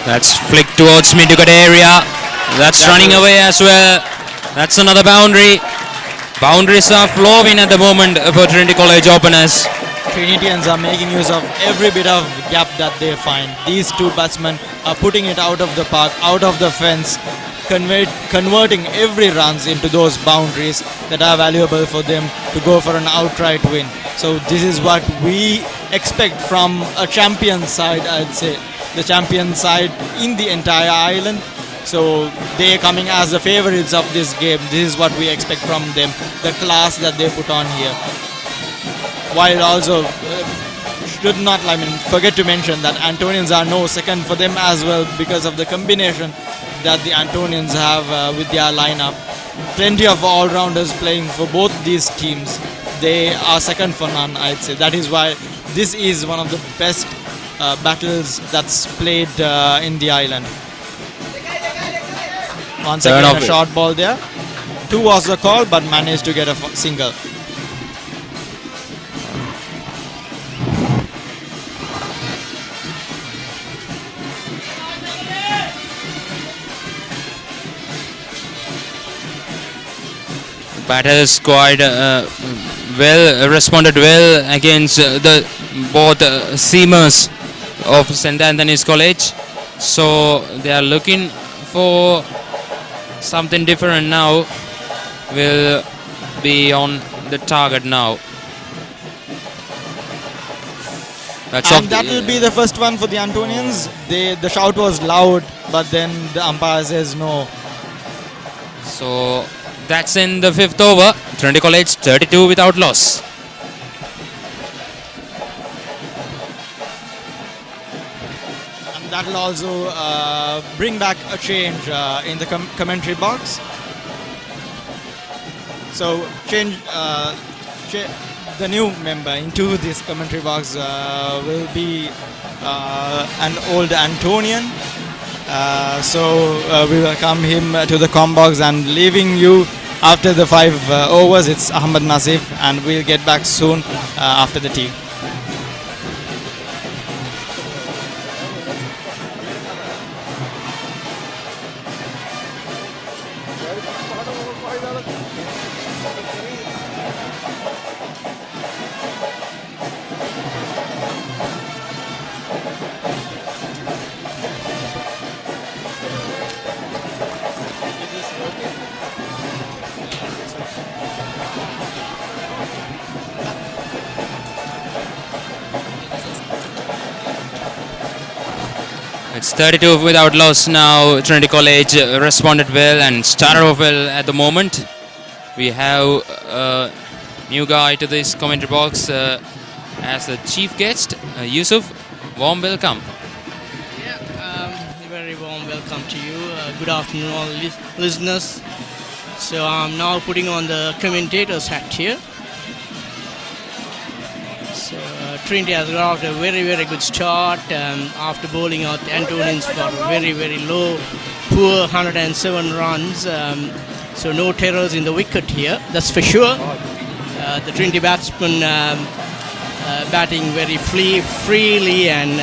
That's flicked towards mid-wicket area. That's running away as well. That's another boundary. Boundaries are flowing at the moment for Trinity College openers. Trinitians are making use of every bit of gap that they find. These two batsmen are putting it out of the park, out of the fence, converting every runs into those boundaries that are valuable for them to go for an outright win. So this is what we expect from a champion side, I'd say. The champion side in the entire island. So they coming as the favorites of this game. This is what we expect from them, the class that they put on here. While also should not forget to mention that Antonians are no second for them as well, because of the combination that the Antonians have with their lineup. Plenty of all-rounders playing for both these teams. They are second for none, I'd say. That is why this is one of the best battles that's played in the island. Once again, a short ball there. 2 was the call, but managed to get a single. Batters quite well responded well against the both seamers of St. Anthony's College. So they are looking for something different now. Will be on the target now. And that will be the first one for the Antonians. The shout was loud, but then the umpire says no. So that's in the 5th over. Trinity College 32 without loss. And that will also bring back a change in the commentary box. So the new member into this commentary box will be an old Antonian. So we welcome him to the com box, and leaving you after the 5 overs, it's Ahmad Nasif, and we'll get back soon after the tea. It's 32 without loss now. Trinity College responded well and started off well at the moment. We have a new guy to this commentary box as the chief guest, Yusuf. Warm welcome. Yeah, very warm welcome to you. Good afternoon, all listeners. So I'm now putting on the commentator's hat here. So Trinity has got a very, very good start after bowling out the Antonians for very, very low, poor 107 runs. So no terrors in the wicket here, that's for sure. The Trinity batsmen batting very freely and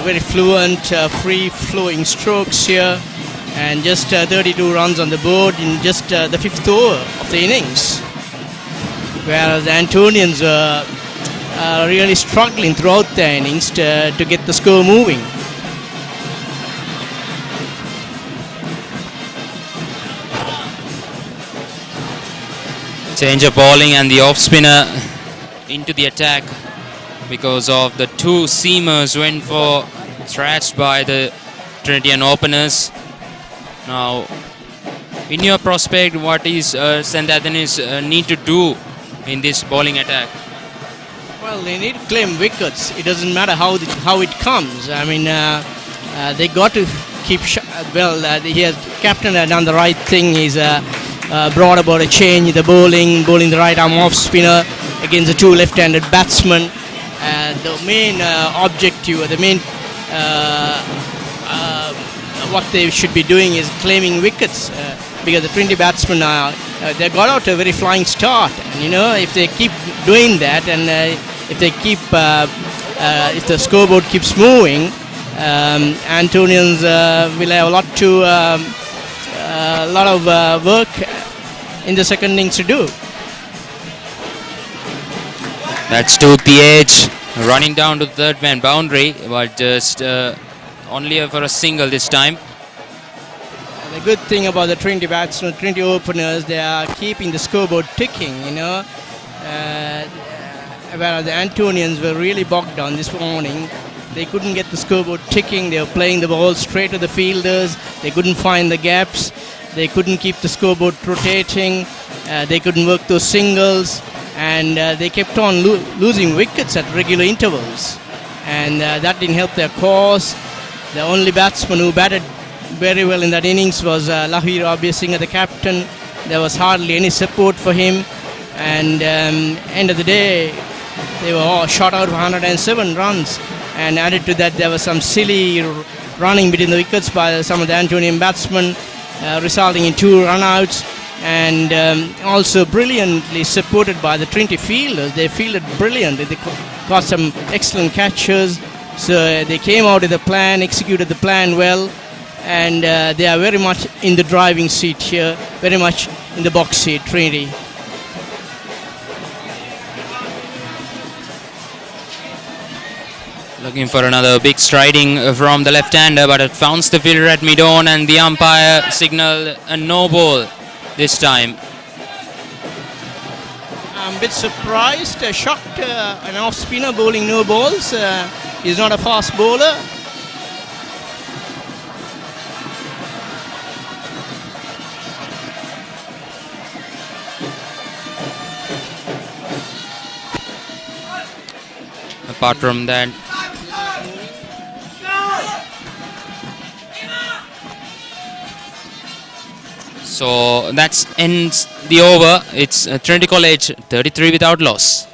very fluent, free-flowing strokes here. And just 32 runs on the board in just the 5th over of the innings. Whereas the Antonians were really struggling throughout the innings to get the score moving. Change of bowling and the off spinner into the attack because of the 2 seamers went for thrashed by the Trinitian openers. Now, in your prospect, what is St. Anthony's need to do in this bowling attack? Well, they need to claim wickets. It doesn't matter how it comes. I mean, they got to keep. Captain had done the right thing. He's brought about a change in the bowling the right arm off spinner against the 2 left-handed batsmen. The main objective, the main what they should be doing is claiming wickets because the Trinity batsmen they got out a very flying start, and if they keep doing that and if the scoreboard keeps moving, Antonians will have a lot of work in the second innings to do. That's took the edge, running down to the third man boundary, but just only for a single this time. The good thing about the Trinity batsmen, Trinity openers, they are keeping the scoreboard ticking, whereas the Antonians were really bogged down this morning. They couldn't get the scoreboard ticking. They were playing the ball straight to the fielders. They couldn't find the gaps. They couldn't keep the scoreboard rotating. They couldn't work those singles. And they kept on losing wickets at regular intervals. And that didn't help their cause. The only batsman who batted very well in that innings was Lahir Abhya the captain. There was hardly any support for him. And end of the day, they were all shot out of 107 runs. And added to that, there was some silly running between the wickets by some of the Antonian batsmen, resulting in 2 run-outs. And also brilliantly supported by the Trinity fielders. They fielded brilliantly. They got some excellent catches. So they came out with a plan, executed the plan well. And they are very much in the driving seat here, very much in the box here, Trinity. Looking for another big striding from the left-hander, but it founds the fielder at mid-on, and the umpire signaled a no ball this time. I'm a bit surprised, shocked, an off-spinner bowling no balls. He's not a fast bowler. Apart from that, so that ends the over. It's Trinity College 33 without loss.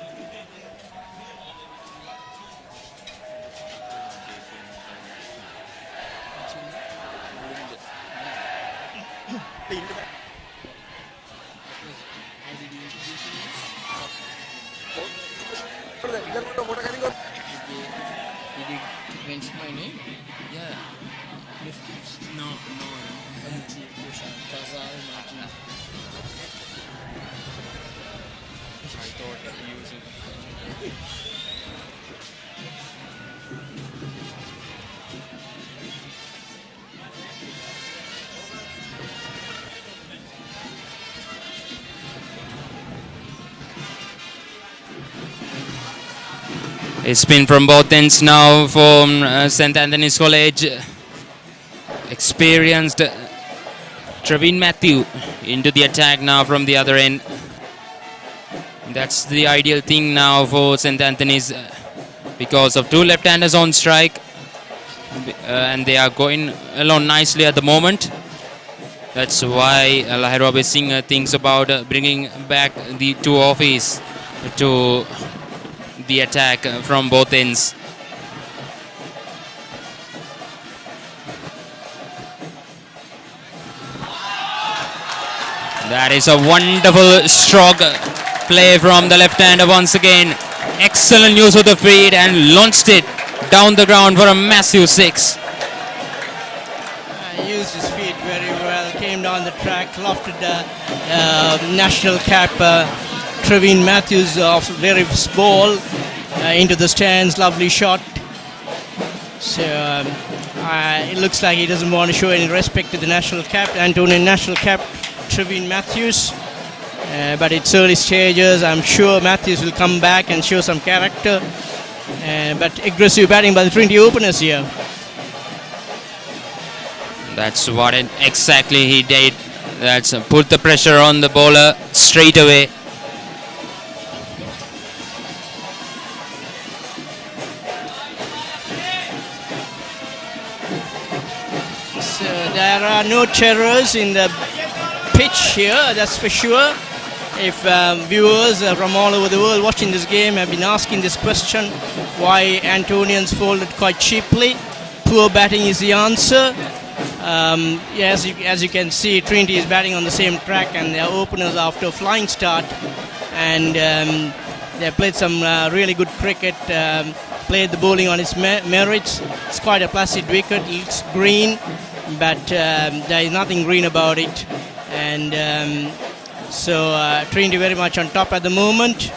It's been from both ends now from St. Anthony's College. Experienced Trevin Matthew into the attack now from the other end. That's the ideal thing now for St. Anthony's because of two left-handers on strike. And they are going along nicely at the moment. That's why Lahirwabe Singh thinks about bringing back the two offies to the attack from both ends. That is a wonderful stroke play from the left-hander once again. Excellent use of the feet and launched it down the ground for a massive six. He used his feet very well, came down the track, lofted the national cap Trevin Matthews off Verif's ball into the stands, lovely shot. So it looks like he doesn't want to show any respect to the national cap, Antonian national cap, Trevin Matthews. But it's early stages. I'm sure Matthews will come back and show some character. But aggressive batting by the Trinity openers here. That's what exactly he did. That's put the pressure on the bowler straight away. So there are no terrors in the pitch here, that's for sure. If viewers from all over the world watching this game have been asking this question, why Antonians folded quite cheaply, poor batting is the answer. As you can see, Trinity is batting on the same track and their openers after a flying start, and they played some really good cricket, played the bowling on its merits. It's quite a placid wicket, it's green, but there is nothing green about it. And so Trinity very much on top at the moment.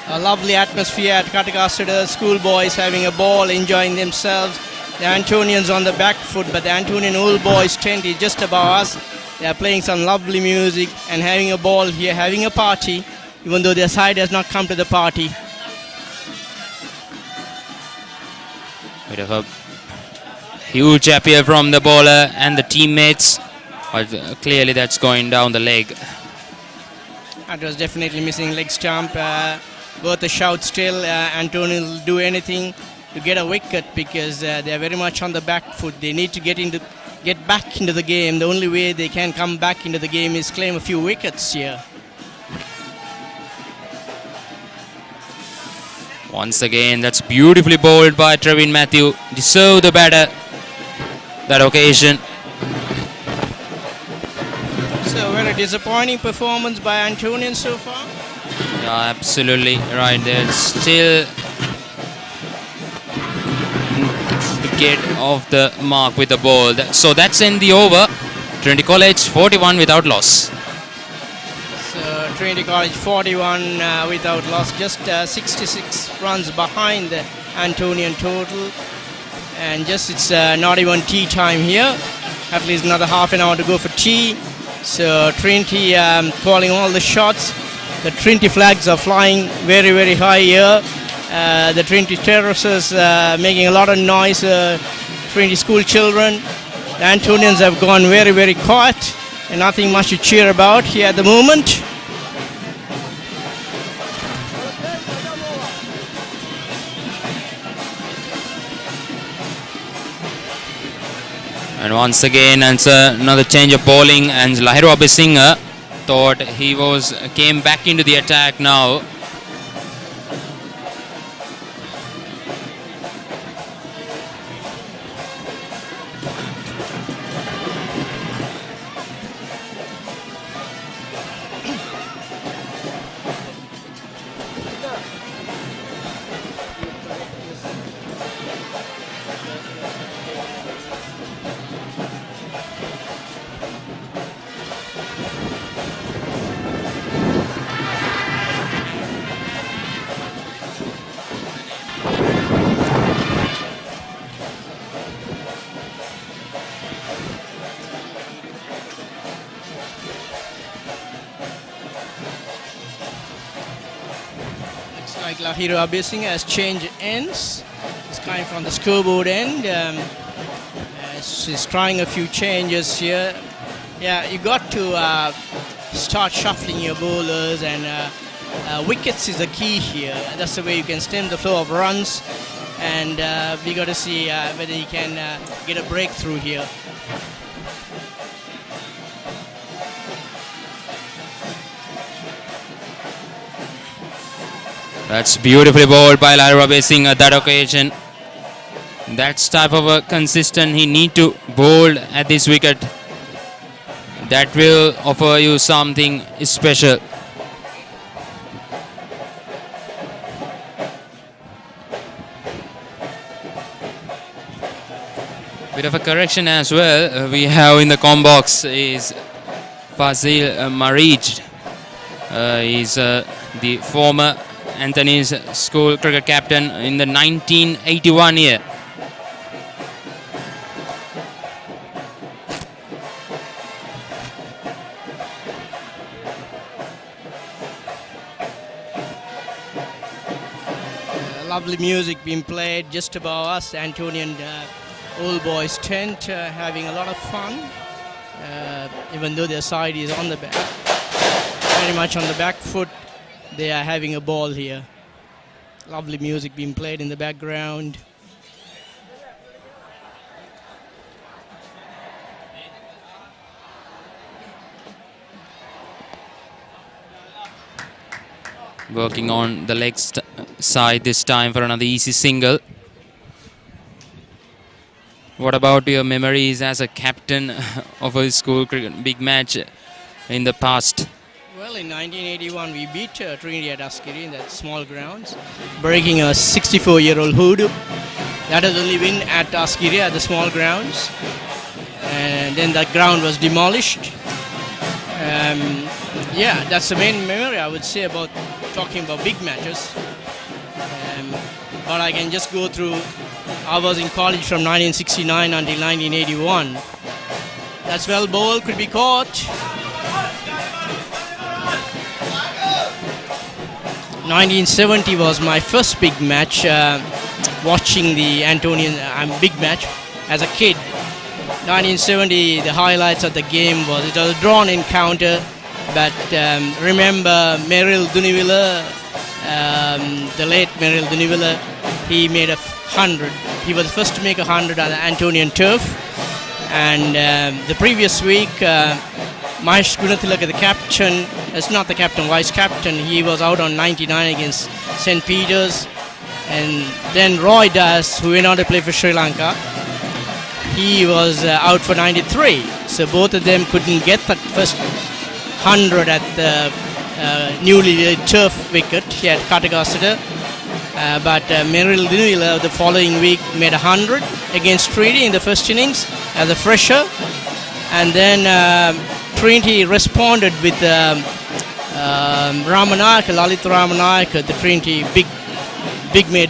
A lovely atmosphere at Katakasada, schoolboys having a ball, enjoying themselves. The Antonians on the back foot, but the Antonian old boys tent is just above us. They are playing some lovely music and having a ball here, having a party, even though their side has not come to the party. Bit of a huge appeal from the bowler and the teammates, but clearly that's going down the leg. That was definitely missing leg stump. Worth a shout still. Antonio will do anything to get a wicket because they are very much on the back foot. They need to get back into the game. The only way they can come back into the game is claim a few wickets here. Once again, that's beautifully bowled by Trevin Matthew. Deserved the batter that occasion. So very disappointing performance by Antonian so far. Yeah, absolutely right. They're still to get off the mark with the ball. So that's in the over. Trinity College 41 without loss. So Trinity College 41 without loss, just 66 runs behind the Antonian total. And just it's not even tea time here. At least another half an hour to go for tea. So Trinity calling all the shots. The Trinity flags are flying very, very high here. The Trinity terraces making a lot of noise. Trinity school children. The Antonians have gone very, very quiet and nothing much to cheer about here at the moment. And once again, it's another change of bowling, and Lahiru Abhisingh thought he came back into the attack now. Like Lahiru Abhisingh has changed ends. It's coming from the scoreboard end. He's trying a few changes here. Yeah, you got to start shuffling your bowlers, and wickets is the key here. That's the way you can stem the flow of runs, and we got to see whether he can get a breakthrough here. That's beautifully bowled by Lahiru Abhisingh at that occasion. That's type of a consistent he need to bowl at this wicket. That will offer you something special. Bit of a correction as well. We have in the com box is Fazil Marij. He's the former Anthony's school cricket captain in the 1981 year. Lovely music being played just above us. Antonian old boys tent having a lot of fun, even though their side is on the back, very much on the back foot. They are having a ball here. Lovely music being played in the background. Working on the leg side this time for another easy single. What about your memories as a captain of a school cricket big match in the past? Well, in 1981, we beat Trinity at Askiri in that small grounds, breaking a 64-year-old hoodoo. That was the only win at Askiri at the small grounds. And then that ground was demolished. Yeah, that's the main memory I would say about talking about big matches. But I can just go through. I was in college from 1969 until 1981. That's well bowled, could be caught. 1970 was my first big match, watching the Antonian big match as a kid. 1970, the highlights of the game was it was a drawn encounter, but remember Merrill Dunivilla, the late Merrill Dunivilla, he made 100. He was the first to make 100 on the Antonian turf, and the previous week, Mahesh Gunathilaka, the captain, it's not the captain, vice captain, he was out on 99 against St. Peter's. And then Roy Das, who went on to play for Sri Lanka, he was out for 93. So both of them couldn't get that first 100 at the newly laid turf wicket here at Katagastata. But Merrill Dunila the following week made 100 against Trinity in the first innings as a fresher. And then Trinity responded with Ramanayaka, Lalit Ramanayaka, the Trinity big mid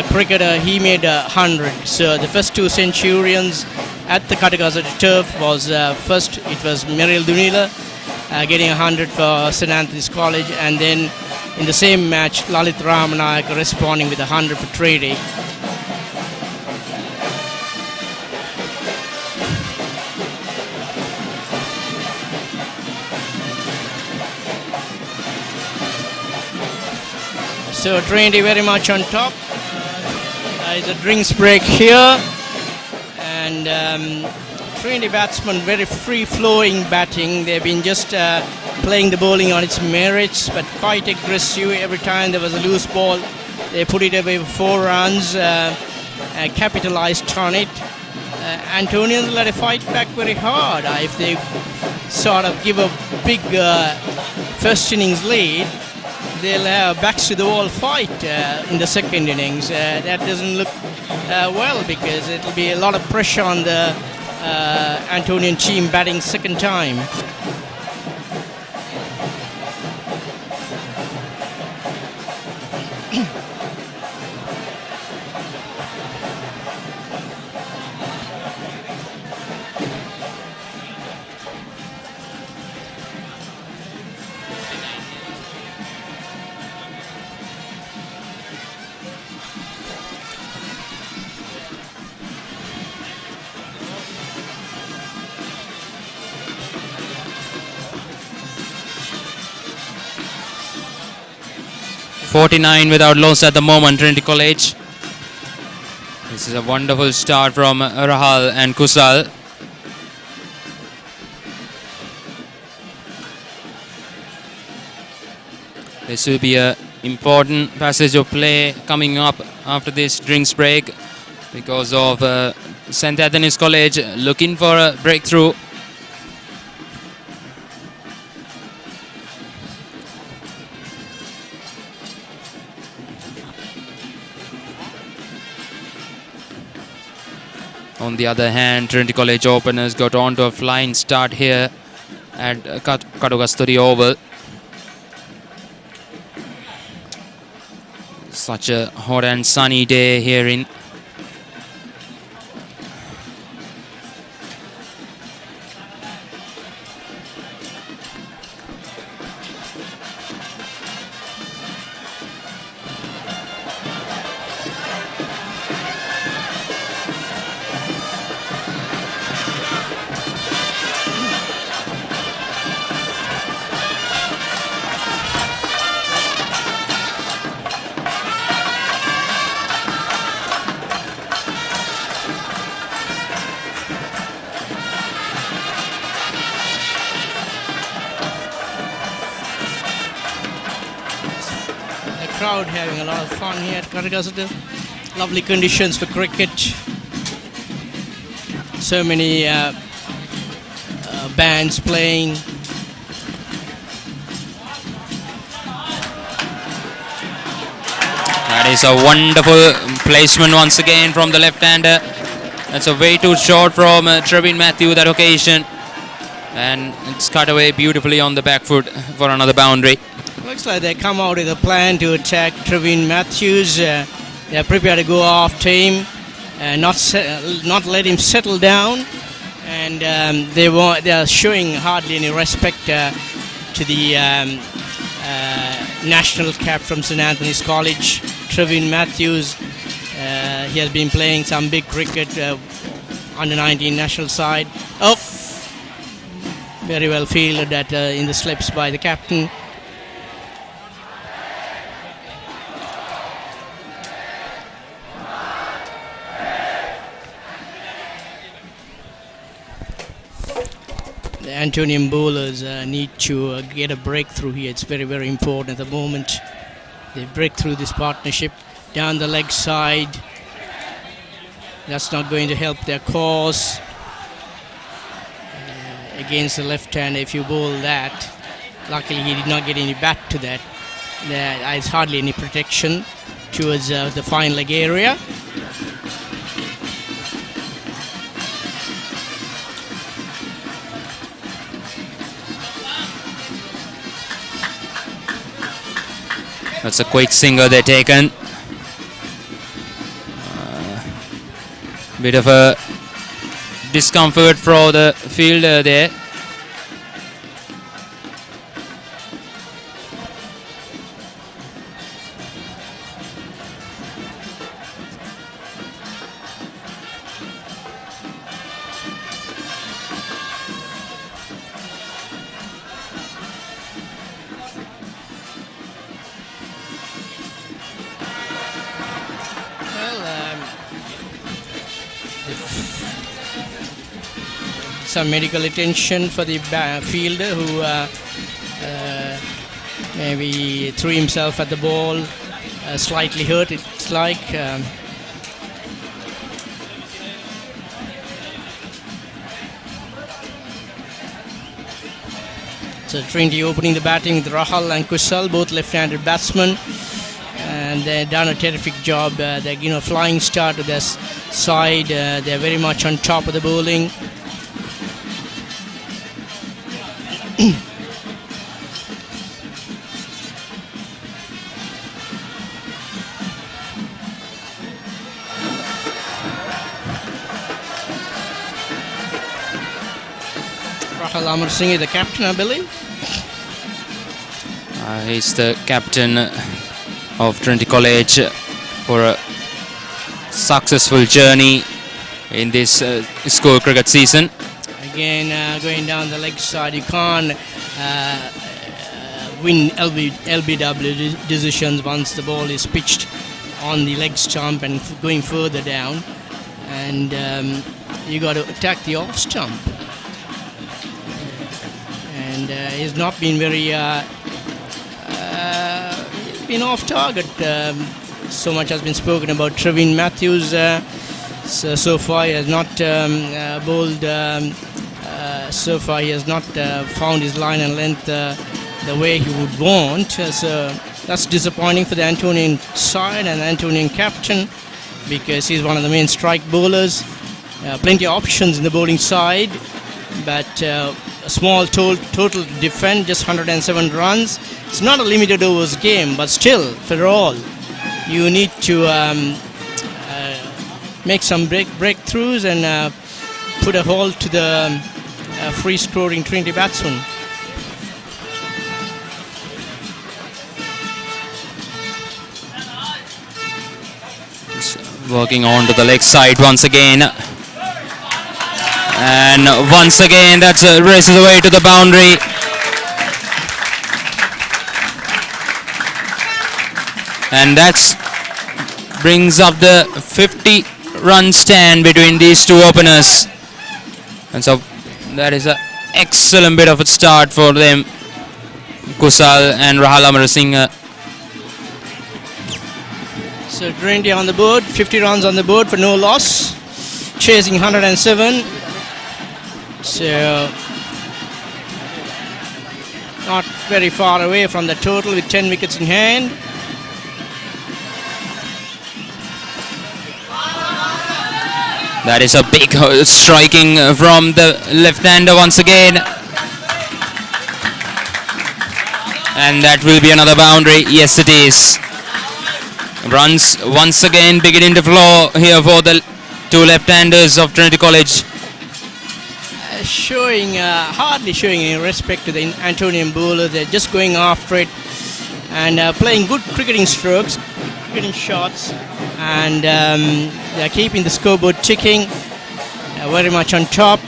cricketer. He made 100. So the first two centurions at the Katagasa turf was first it was Merrill Dunila getting 100 for St. Anthony's College, and then in the same match Lalit Ramanayaka responding with 100 for Trinity. So Trinity very much on top. It's a drinks break here, and Trinity batsmen very free-flowing batting. They've been just playing the bowling on its merits, but quite aggressive. Every time there was a loose ball, they put it away for 4 runs, capitalized on it. Antonians let it fight back very hard. If they sort of give a big first innings lead, they'll have backs to the wall fight in the second innings. That doesn't look well, because it'll be a lot of pressure on the Antonian team batting second time. .49 without loss at the moment, Trinity College. This is a wonderful start from Rahal and Kusal. This will be an important passage of play coming up after this drinks break, because of St. Anthony's College looking for a breakthrough. On the other hand, Trinity College openers got on to a flying start here at Kadugasturi Oval. Such a hot and sunny day here in crowd having a lot of fun here at Karagasuta. Lovely conditions for cricket. So many bands playing. That is a wonderful placement once again from the left-hander. That's a way too short from Trevin Matthew that occasion. And it's cut away beautifully on the back foot for another boundary. Looks like they come out with a plan to attack Trevin Matthews. They're prepared to go after him, not let him settle down. And they are showing hardly any respect to the national cap from St. Anthony's College, Trevin Matthews. He has been playing some big cricket under 19 national side. Oh, very well fielded that in the slips by the captain. The Antonian bowlers need to get a breakthrough here. It's very, very important at the moment. They break through this partnership down the leg side. That's not going to help their cause. Against the left hand, if you bowl that, luckily he did not get any bat to that. There is hardly any protection. towards the fine leg area. That's a quick single they're taken. Bit of a discomfort for the fielder there. Some medical attention for the fielder who maybe threw himself at the ball, slightly hurt, it's like. So Trinity opening the batting with Rahal and Kusal, both left-handed batsmen, and they've done a terrific job. They're a flying start to their side. They're very much on top of the bowling. Rahal Amar Singh is the captain, I believe. He's the captain of Trinity College for a successful journey in this school cricket season. Again, going down the leg side, you can't win LBW decisions once the ball is pitched on the leg stump and going further down, and you got to attack the off stump. And he's not been very been off target. So much has been spoken about Trevin Matthews. So far he has not bowled. So far he has not found his line and length the way he would want. So that's disappointing for the Antonian side and the Antonian captain, because he's one of the main strike bowlers. Plenty of options in the bowling side, but a small total to defend, just 107 runs. It's not a limited overs game, but still, for all, you need to make some breakthroughs and put a halt to the free scoring Trinity batsman. Working on to the leg side once again. And once again, that races away to the boundary. And that brings up the 50-run stand between these two openers. And so that is an excellent bit of a start for them. Kusal and Rahal Amarasinghe. So Trinity on the board, 50 runs on the board for no loss, chasing 107. So not very far away from the total with 10 wickets in hand. That is a big striking from the left-hander once again. And that will be another boundary. Yes, it is. Runs once again beginning to flow here for the two left-handers of Trinity College. Hardly showing any respect to the Antonian bowler. They're just going after it and playing good cricketing strokes, cricketing shots, and they're keeping the scoreboard ticking, very much on top.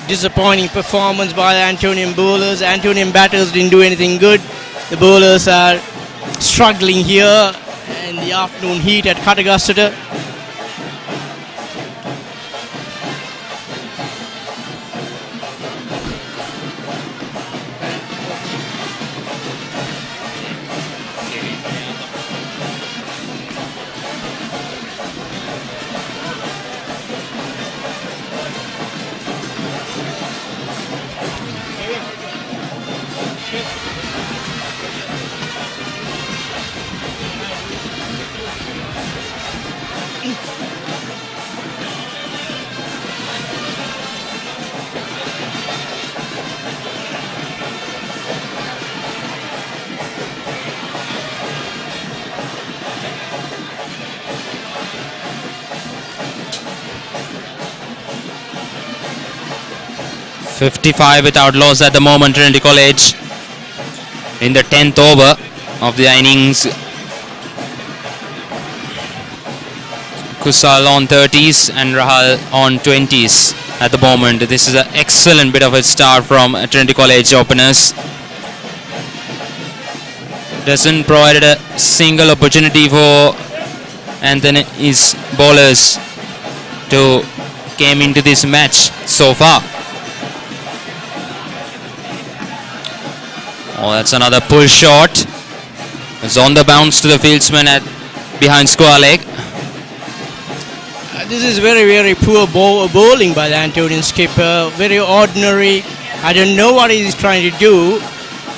Disappointing performance by the Antonian bowlers. Antonian batters didn't do anything good. The bowlers are struggling here in the afternoon heat at Katagasata. $55 without loss at the moment, Trinity College in the 10th over of the innings. Kusal on 30s and Rahal on 20s at the moment. This is an excellent bit of a start from Trinity College openers. Doesn't provide a single opportunity for Anthony's bowlers to came into this match so far. Oh, that's another pull shot. It's on the bounce to the fieldsman at behind square leg. This is very, very poor bowling by the Antonian skipper. Very ordinary. I don't know what he's trying to do.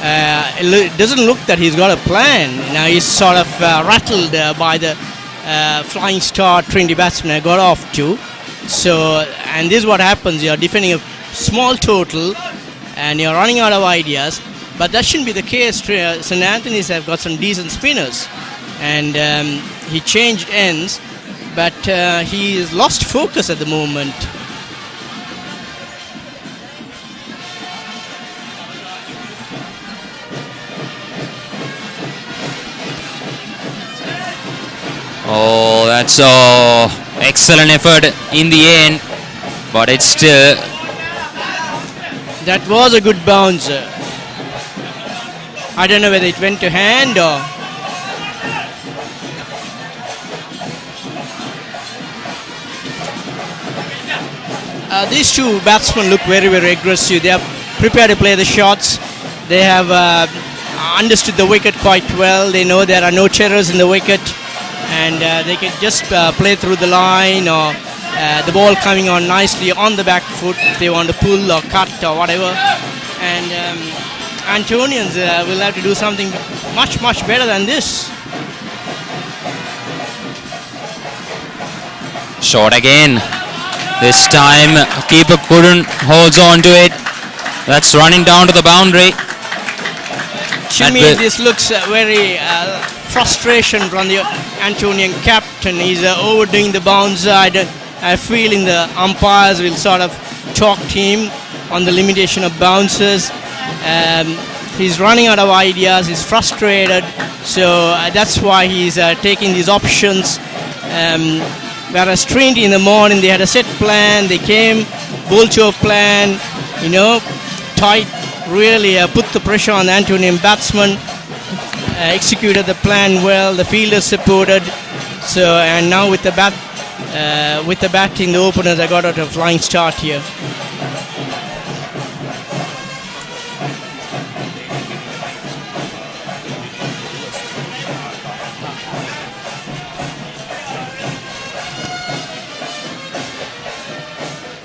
It doesn't look that he's got a plan. Now he's sort of rattled by the flying star Trinity batsman I got off to. So, and this is what happens. You're defending a small total and you're running out of ideas. But that shouldn't be the case. St. Anthony's have got some decent spinners. And he changed ends. But he's lost focus at the moment. Oh, that's excellent effort in the end. But it's still... That was a good bounce. I don't know whether it went to hand or... These two batsmen look very, very aggressive. They are prepared to play the shots. They have understood the wicket quite well. They know there are no cherries in the wicket. And they can just play through the line or the ball coming on nicely on the back foot if they want to pull or cut or whatever. And Antonians will have to do something much, much better than this. Shot again. This time keeper couldn't hold on to it. That's running down to the boundary. Shimi, this looks very frustration from the Antonian captain. He's overdoing the bounce. I feel in the umpires will sort of talk to him on the limitation of bounces. He's running out of ideas. He's frustrated. So that's why he's taking these options. Whereas Trinity in the morning, they had a set plan. They came, Bolcho plan, tight, really put the pressure on the Antonian batsman, executed the plan well. The fielders supported. So and now with the batting, the openers, I got out a flying start here.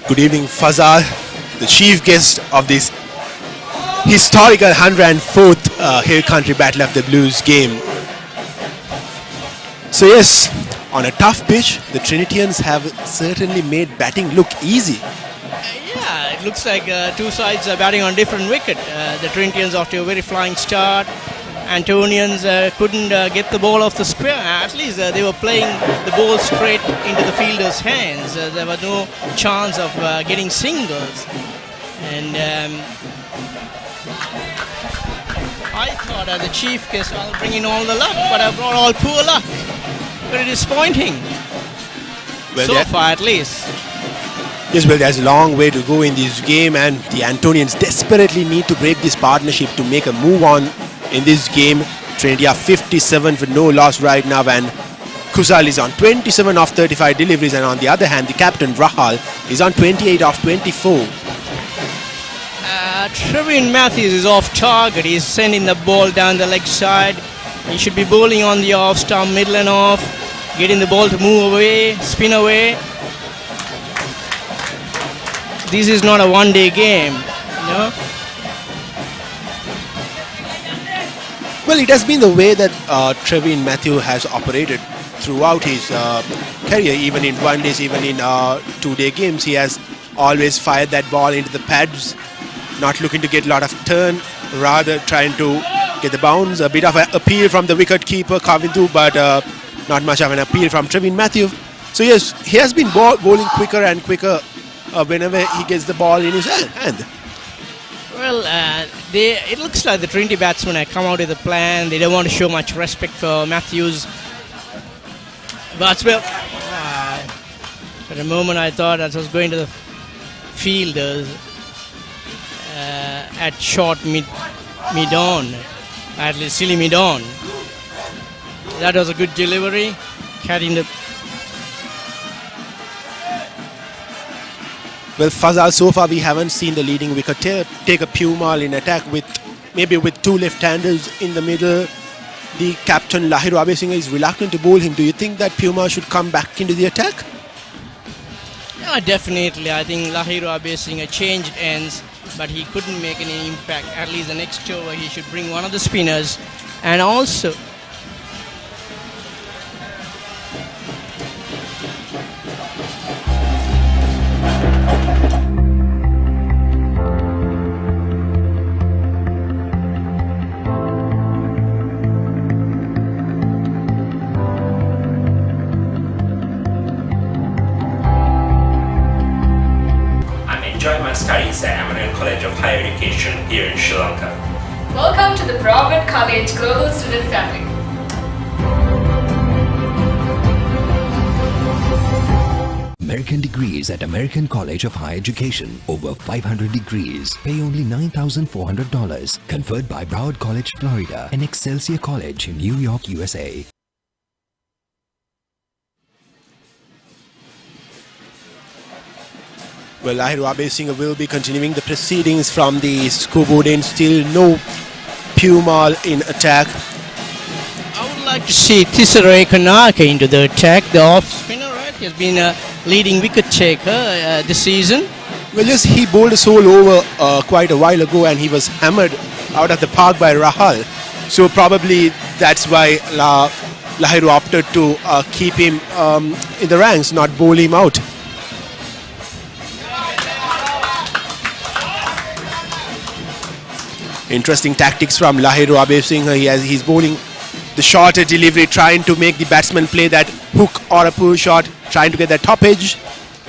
Good evening, Fazal, the chief guest of this historical 104th Hill Country Battle of the Blues game. So yes, on a tough pitch, the Trinitians have certainly made batting look easy. Yeah, it looks like two sides are batting on different wicket. The Trinitians off to a very flying start. Antonians couldn't get the ball off the square. At least they were playing the ball straight into the fielder's hands. There was no chance of getting singles. And I thought the chief guest, I'll bring in all the luck, but I brought all poor luck. Very disappointing. Well, so far at least. Yes, well, there's a long way to go in this game, and the Antonians desperately need to break this partnership to make a move on in this game. Trinity are 57 for no loss right now, and Kusal is on 27 of 35 deliveries, and on the other hand, the captain Rahal is on 28 of 24. Trevin Matthews is off target. He's sending the ball down the leg side. He should be bowling on the off stump, middle and off, getting the ball to move away, spin away. This is not a one-day game, Well, it has been the way that Trevin Matthew has operated throughout his career, even in one days, even in 2-day games. He has always fired that ball into the pads, not looking to get a lot of turn, rather trying to get the bounce. A bit of an appeal from the wicket keeper Kavindu, but not much of an appeal from Trevin Matthew. So yes, he has been bowling quicker and quicker whenever he gets the ball in his hand. Well, it looks like the Trinity batsmen have come out with a plan. They don't want to show much respect for Matthews. But well, for a moment I thought that was going to the fielders at short mid-on, at least silly mid-on. That was a good delivery, carrying the. Well, Fazal, so far we haven't seen the leading wicket take a Pumal in attack with two left-handers in the middle. The captain Lahiru Abesinghe is reluctant to bowl him. Do you think that Pumal should come back into the attack? Yeah, definitely. I think Lahiru Abesinghe changed ends, but he couldn't make any impact. At least the next over he should bring one of the spinners, and also enjoy my studies at American College of Higher Education here in Sri Lanka. Welcome to the Broward College Global Student Family. American degrees at American College of Higher Education. Over 500 degrees. Pay only $9,400. Conferred by Broward College, Florida and Excelsior College in New York, USA. Well, Lahiru Abesinghe will be continuing the proceedings from the scoreboard end. Still no Pumal in attack. I would like to see Tisare Kanaka into the attack. The off spinner, right? He has been a leading wicket taker this season. Well, yes, he bowled a sole over quite a while ago and he was hammered out of the park by Rahal. So probably that's why Lahiru opted to keep him in the ranks, not bowl him out. Interesting tactics from Lahiru Abesinghe. He's bowling the shorter delivery, trying to make the batsman play that hook or a pull shot, trying to get that top edge.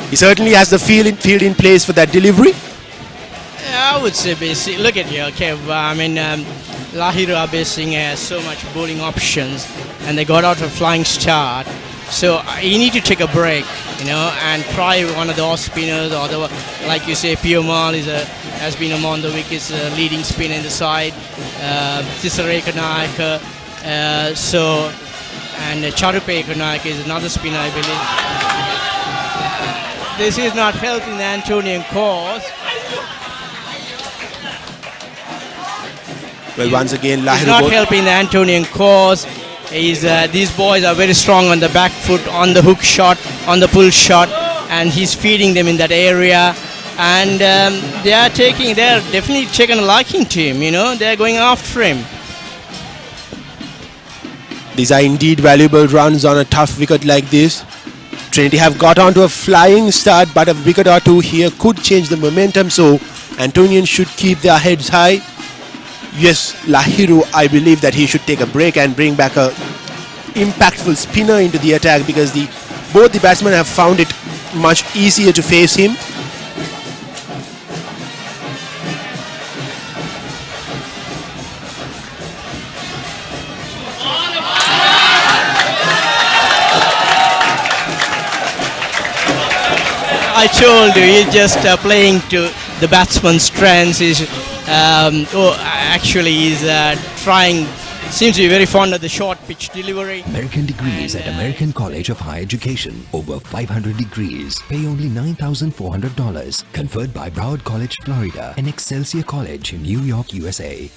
He certainly has the field in place for that delivery. Yeah, I would say basically, look at here, okay, I mean, Lahiru Abesinghe has so much bowling options and they got out a flying start. So you need to take a break, and try one of the off spinners, or like you say, Pumal has been among the wickets, leading spinner in the side. Tisare Kanaka, and Charupe Kanaka is another spinner, I believe. This is not helping the Antonian cause. Well, once again, Lahiru is not helping the Antonian cause. These boys are very strong on the back foot, on the hook shot, on the pull shot, and he's feeding them in that area. And they are definitely taking a liking to him. They're going after him. These are indeed valuable runs on a tough wicket like this. Trinity have got onto a flying start, but a wicket or two here could change the momentum. So Antonians should keep their heads high. Yes, Lahiru, I believe that he should take a break and bring back a impactful spinner into the attack, because both the batsmen have found it much easier to face him. I told you, he's just playing to the batsman's strengths. He's trying. Seems to be very fond of the short pitch delivery. American degrees at American College of Higher Education. Over 500 degrees. Pay only $9,400. Conferred by Broward College, Florida and Excelsior College in New York, USA.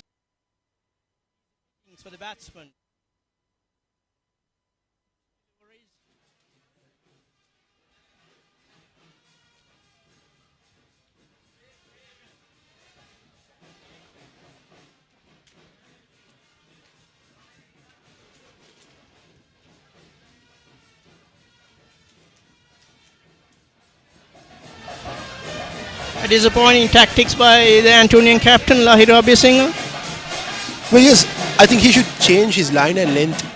For the batsman. disappointing tactics by the Antonian captain, Lahiro Abhyasinga. Well, yes, I think he should change his line and length.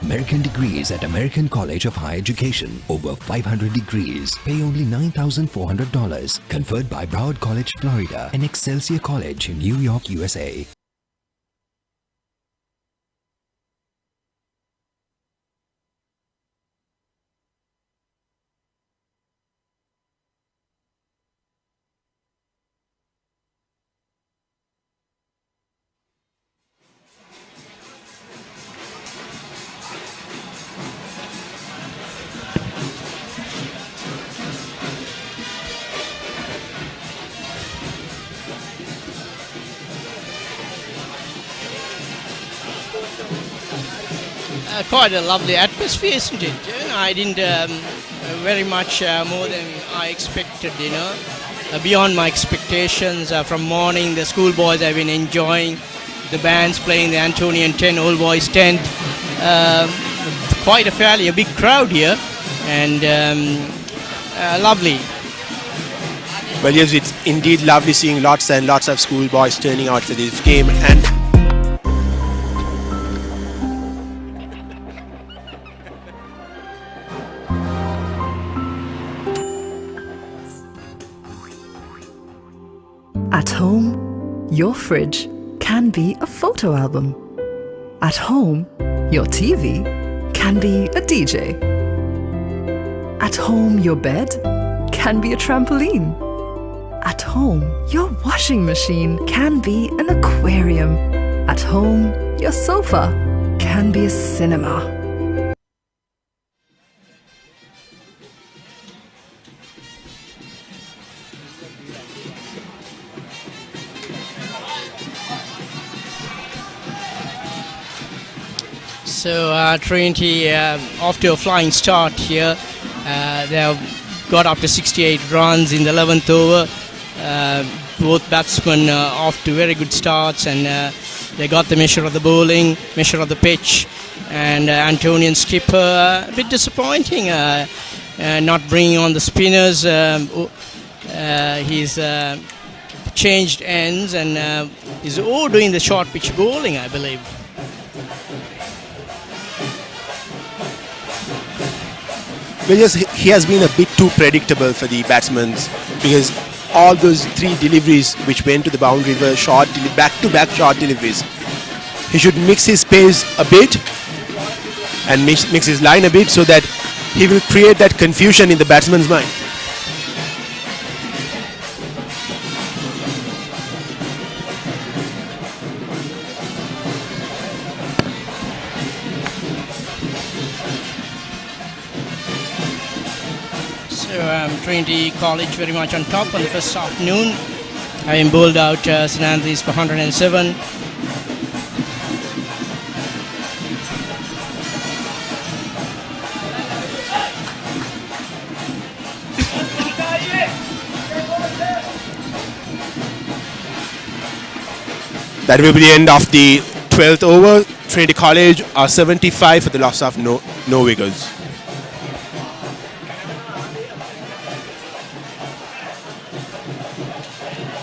American degrees at American College of Higher Education. Over 500 degrees. Pay only $9,400. Conferred by Broward College, Florida, and Excelsior College in New York, USA. Quite a lovely atmosphere, isn't it? I didn't very much more than I expected, beyond my expectations. From morning, the schoolboys have been enjoying the bands playing the Antonian 10, All Boys 10. Quite a big crowd here, and lovely. Well, yes, it's indeed lovely seeing lots and lots of schoolboys turning out for this game. And at home, your fridge can be a photo album. At home, your TV can be a DJ. At home, your bed can be a trampoline. At home, your washing machine can be an aquarium. At home, your sofa can be a cinema. So Trinity off to a flying start here. They have got up to 68 runs in the 11th over. Both batsmen off to very good starts, and they got the measure of the bowling, measure of the pitch. And Antonian skipper a bit disappointing, not bringing on the spinners. He's changed ends and is all doing the short pitch bowling, I believe. Well, yes, he has been a bit too predictable for the batsmen, because all those three deliveries which went to the boundary were short, back-to-back short deliveries. He should mix his pace a bit and mix his line a bit, so that he will create that confusion in the batsman's mind. Trinity College very much on top on the first afternoon, having bowled out St. Anthony's for 107. That will be the end of the 12th over. Trinity College are 75 for the loss of no wickets.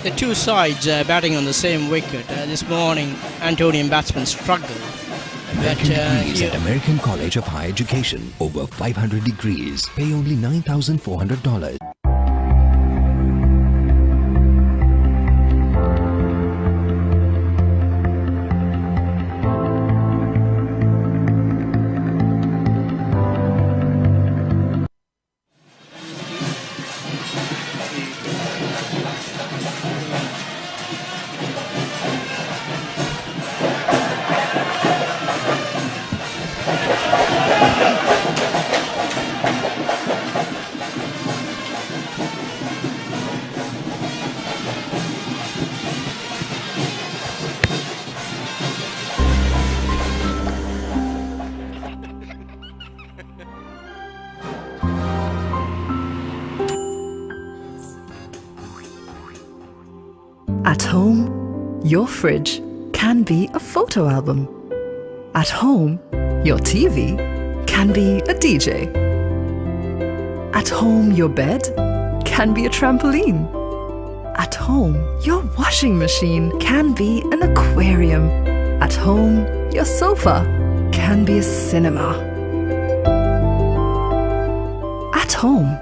The two sides batting on the same wicket. This morning, Antonian batsmen struggled. American degrees at American College of Higher Education. Over 500 degrees. Pay only $9,400. home, your fridge can be a photo album. At home, your TV can be a DJ. At home, your bed can be a trampoline. At home, your washing machine can be an aquarium. At home, your sofa can be a cinema. At home.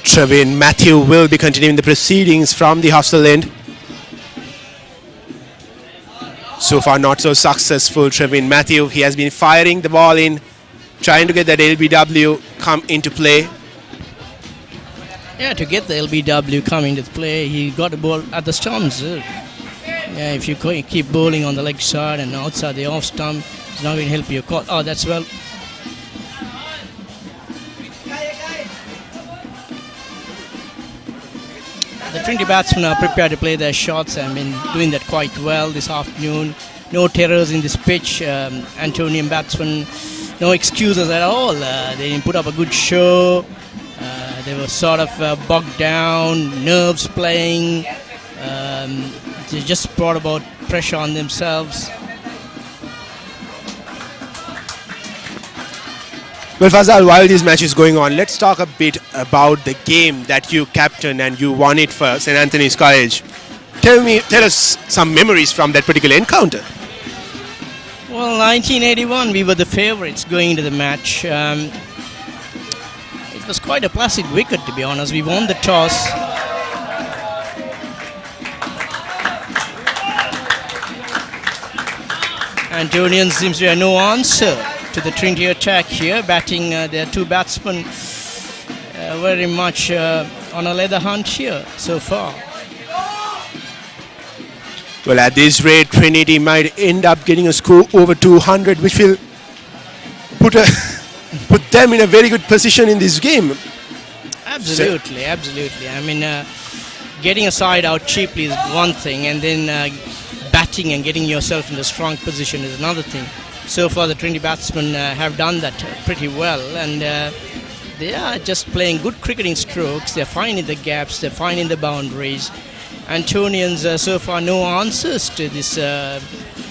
Trevin Matthew will be continuing the proceedings from the hostel end. So far not so successful, Trevin Matthew. He has been firing the ball in, trying to get that LBW come into play. Yeah, to get the LBW coming into play, he got the ball at the stumps. Yeah, if you keep bowling on the leg side and outside the off stump, it's not going to help you. Oh, that's well. The Trinity batsmen are prepared to play their shots. I mean, doing that quite well this afternoon. No terrors in this pitch. Antonian batsmen, no excuses at all. They didn't put up a good show. They were sort of bogged down, nerves playing. They just brought about pressure on themselves. Well, Fazal, while this match is going on, let's talk a bit about the game that you captained and you won it for St. Anthony's College. Tell us some memories from that particular encounter. Well, 1981, we were the favourites going into the match. It was quite a placid wicket, to be honest. We won the toss. Antonians seems to have no answer to the Trinity attack here, batting their two batsmen very much on a leather hunt here so far. Well, at this rate, Trinity might end up getting a score over 200, which will put them in a very good position in this game. Absolutely, absolutely. I mean, getting a side out cheaply is one thing, and then batting and getting yourself in a strong position is another thing. So far, the Trinity batsmen have done that pretty well, and they are just playing good cricketing strokes. They're finding the gaps, they're finding the boundaries. Antonians, so far, no answers to this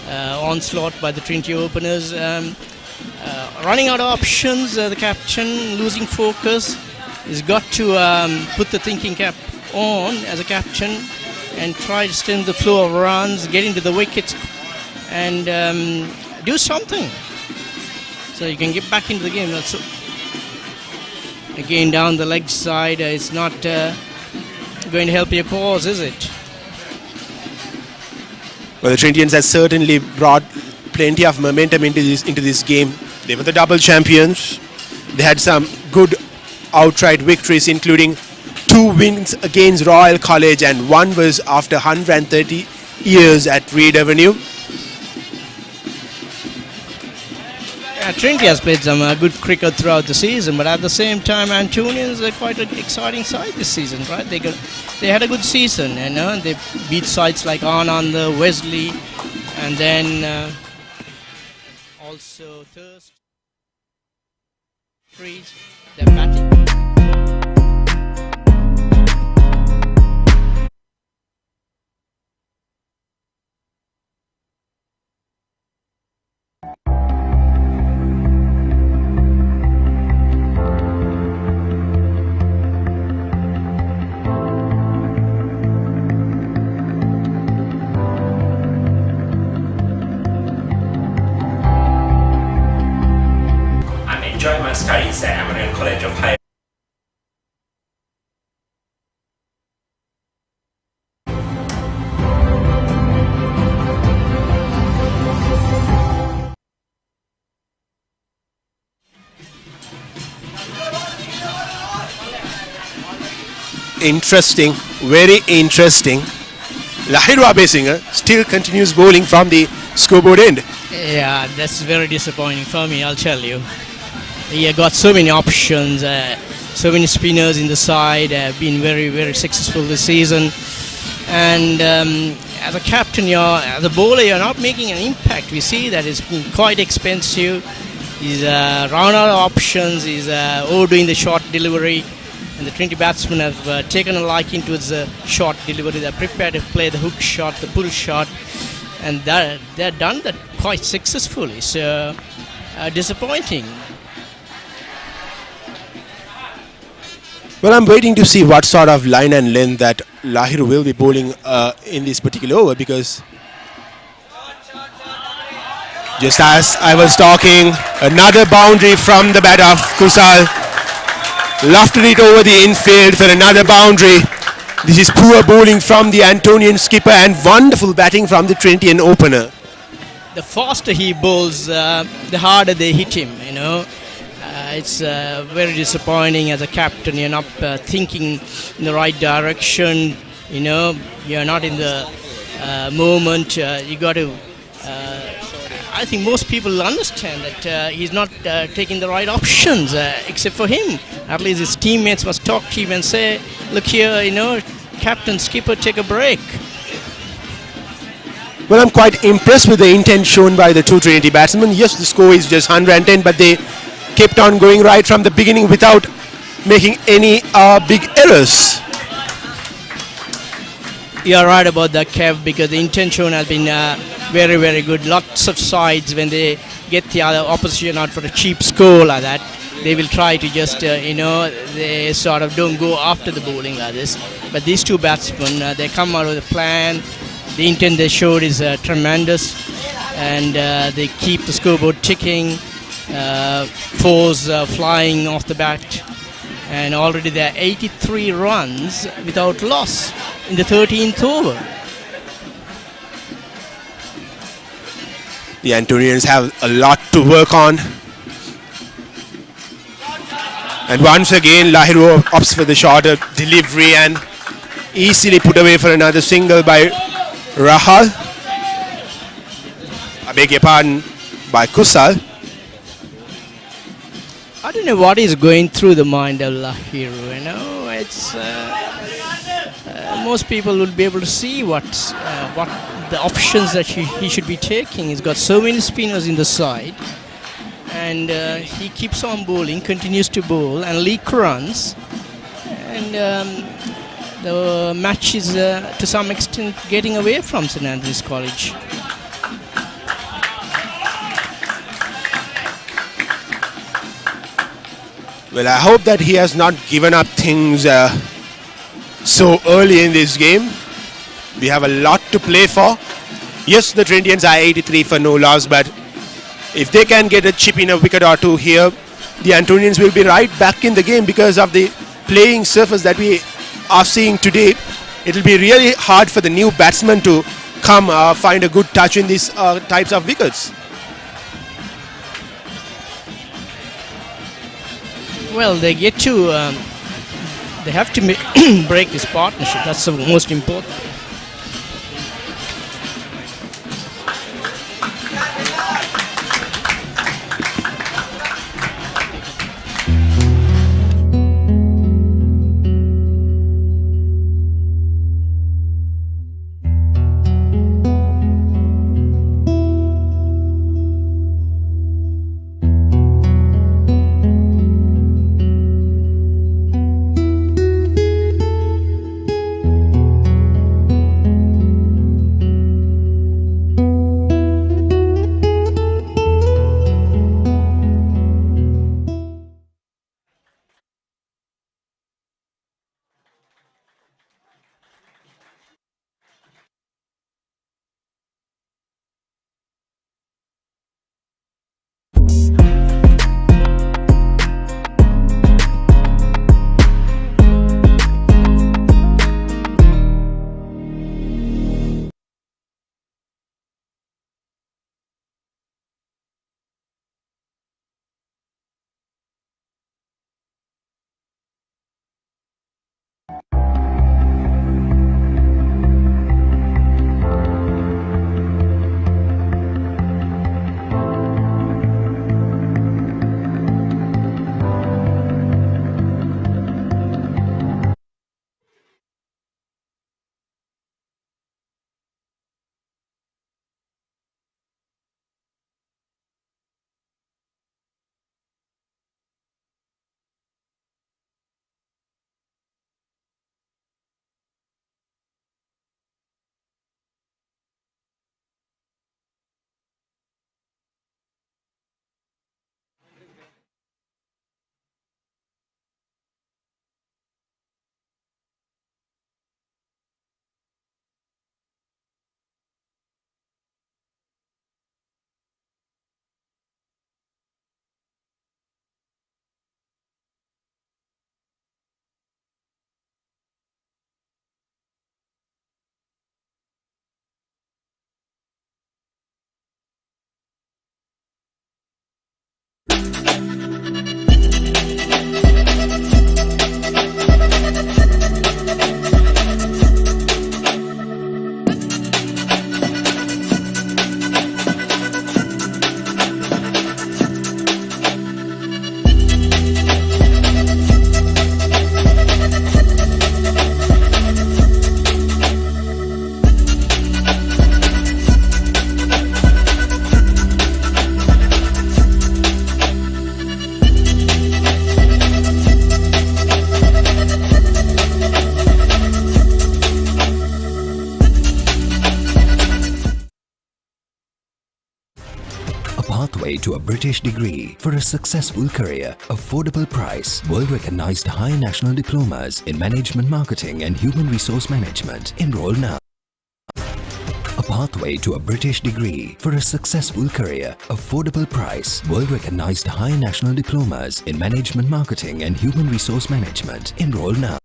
onslaught by the Trinity openers. Running out of options, the captain losing focus. He's got to put the thinking cap on as a captain and try to stem the flow of runs, get into the wickets, and do something so you can get back into the game. That's again down the leg side. It's not going to help your cause, is it? Well, the Trinitians has certainly brought plenty of momentum into this game. They were the double champions. They had some good outright victories, including 2 wins against Royal College, and one was after 130 years at Reed Avenue. Trinity has played some good cricket throughout the season, but at the same time, Antonians are quite an exciting side this season, right? They had a good season, and they beat sides like Anand, Wesley, and then also Thirst. They're batting. Enjoyed my studies at American College of Higher. Interesting, very interesting. Lahiru Abesinger still continues bowling from the scoreboard end. Yeah, that's very disappointing for me, I'll tell you. He got so many options, so many spinners in the side, been very, very successful this season. And as a captain, as a bowler, you're not making an impact. We see that it's quite expensive. He's run out of options. He's overdoing the short delivery. And the Trinity batsmen have taken a liking towards the short delivery. They're prepared to play the hook shot, the pull shot. And they've done that quite successfully. So, disappointing. Well, I'm waiting to see what sort of line and length that Lahir will be bowling in this particular over, because just as I was talking, another boundary from the bat of Kusal. Lofted it over the infield for another boundary. This is poor bowling from the Antonian skipper and wonderful batting from the Trinitian opener. The faster he bowls, the harder they hit him, you know. It's very disappointing as a captain. You're not thinking in the right direction, you know. You're not in the moment. You got to... I think most people understand that he's not taking the right options, except for him. At least his teammates must talk to him and say, look here, you know, captain, skipper, take a break. Well, I'm quite impressed with the intent shown by the two Trinity batsmen. Yes, the score is just 110, but they kept on going right from the beginning without making any big errors. You're right about that, Kev, because the intention has been very, very good. Lots of sides, when they get the other opposition out for a cheap score like that, they will try to just, they sort of don't go after the bowling like this. But these two batsmen, they come out with a plan. The intent they showed is tremendous, and they keep the scoreboard ticking. Fours flying off the bat, and already there are 83 runs without loss in the 13th over. The Antonians have a lot to work on. And once again, Lahir opts for the shorter delivery and easily put away for another single by Rahal. I beg your pardon, by Kusal. I don't know what is going through the mind of Lahir, you know. It's most people will be able to see what the options that he should be taking. He's got so many spinners in the side, and he keeps on bowling, continues to bowl and leak runs, and the match is to some extent getting away from St. Andrews College. Well, I hope that he has not given up things so early in this game. We have a lot to play for. Yes, the Trinitians are 83 for no loss, but if they can get a chip in a wicket or two here, the Antonians will be right back in the game because of the playing surface that we are seeing today. It will be really hard for the new batsmen to come find a good touch in these types of wickets. Well, they get to, they have to break this partnership. That's the most important. to a British degree for a successful career. Affordable price. World-recognized high national diplomas in management marketing and human resource management. Enroll now. A pathway to a British degree for a successful career. Affordable price. World-recognized high national diplomas in management marketing and human resource management. Enroll now.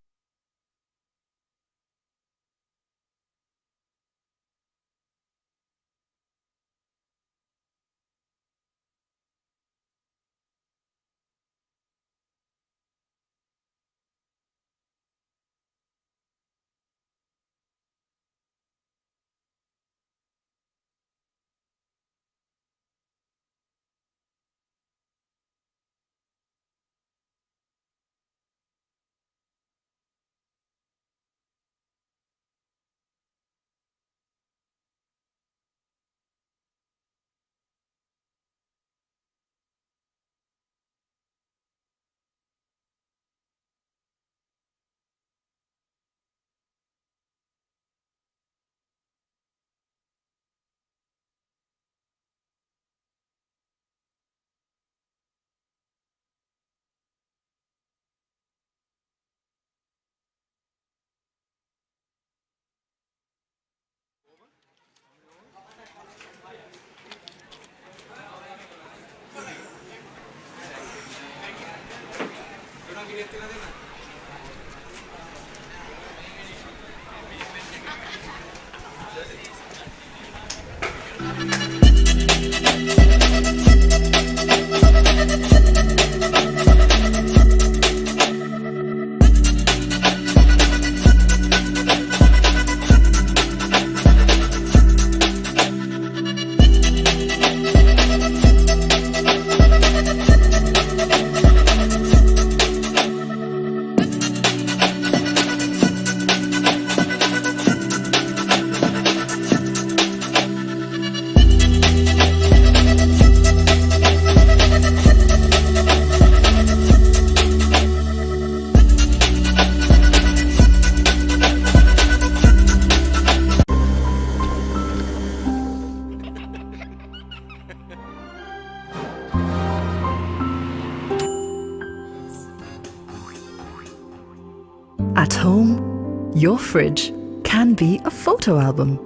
At home, your fridge can be a photo album.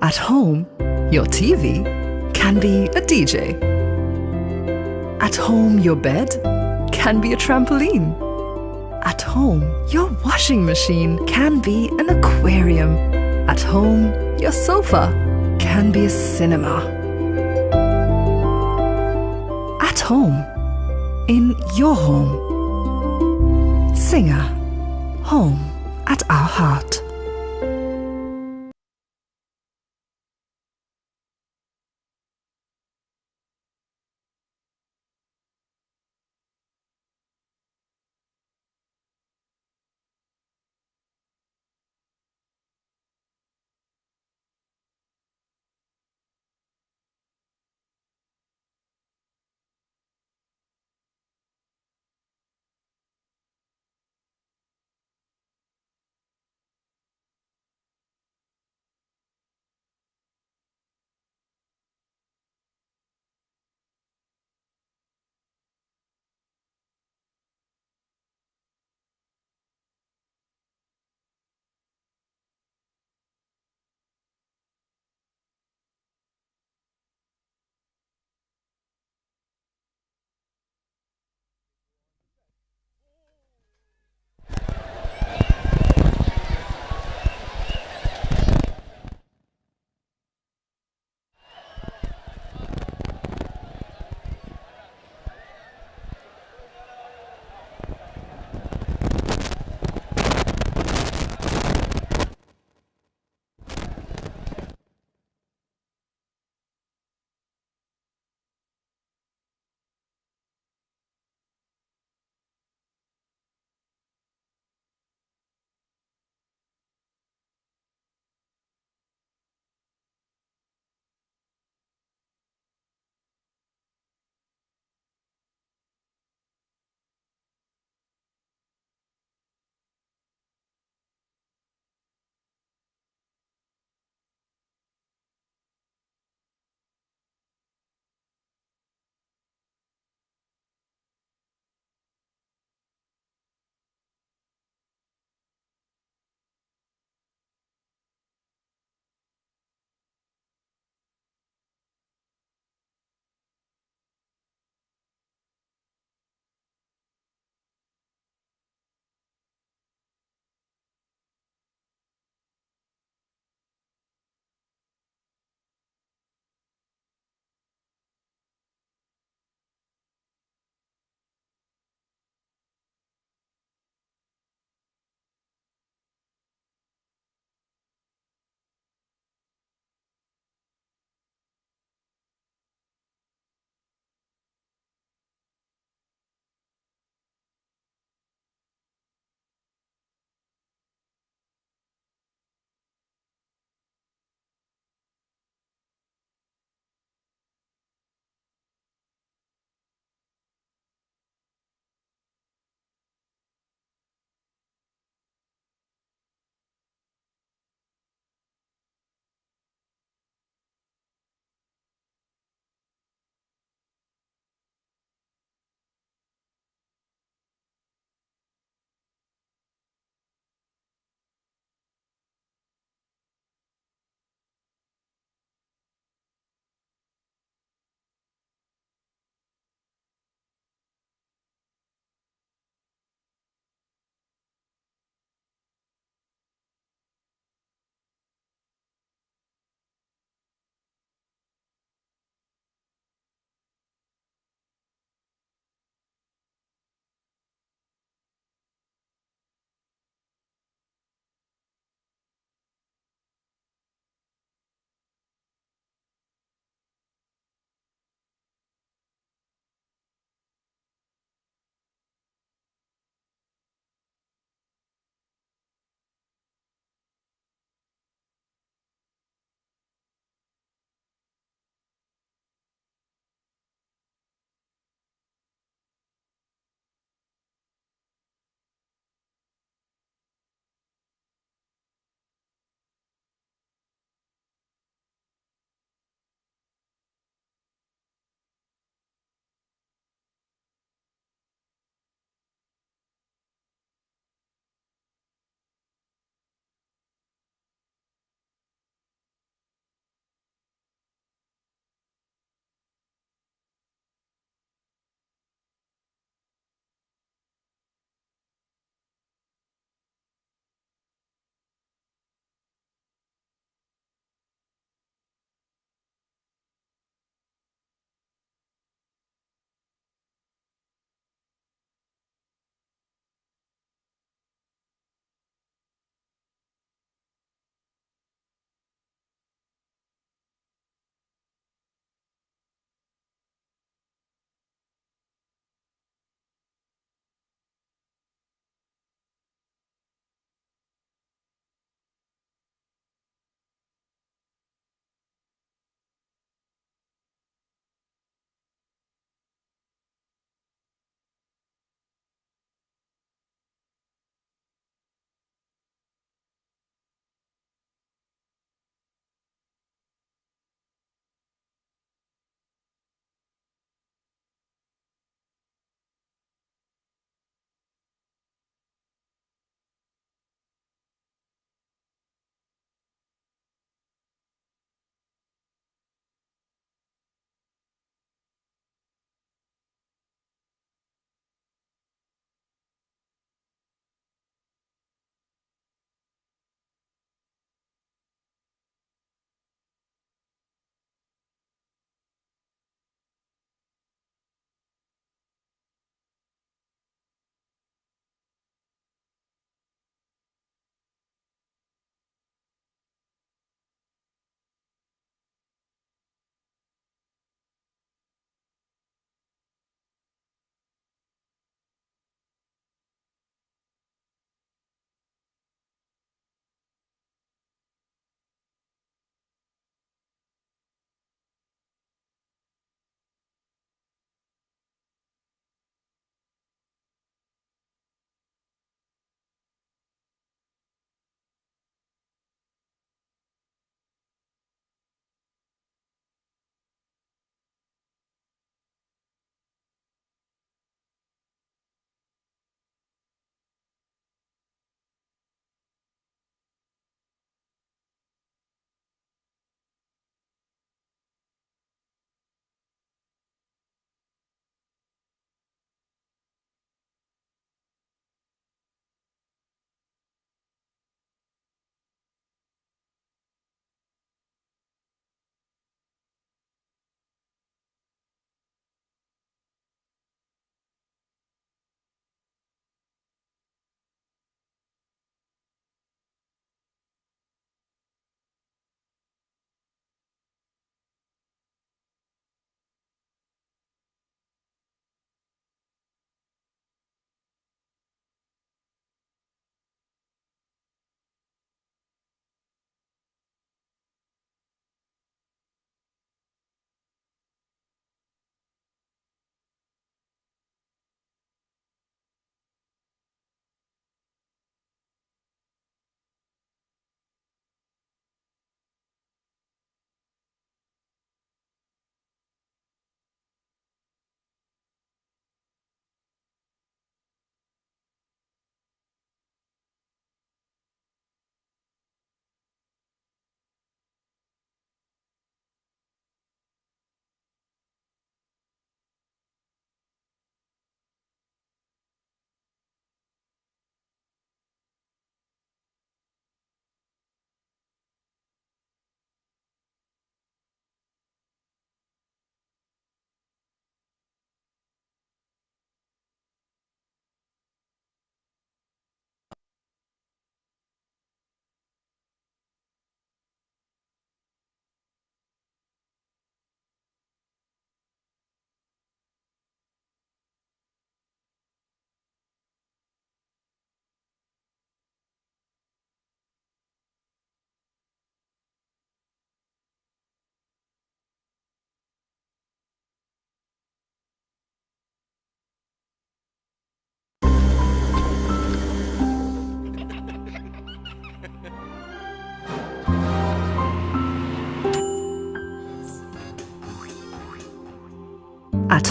At home, your TV can be a DJ. At home, your bed can be a trampoline. At home, your washing machine can be an aquarium. At home, your sofa can be a cinema. At home, in your home. Singer, home at our heart.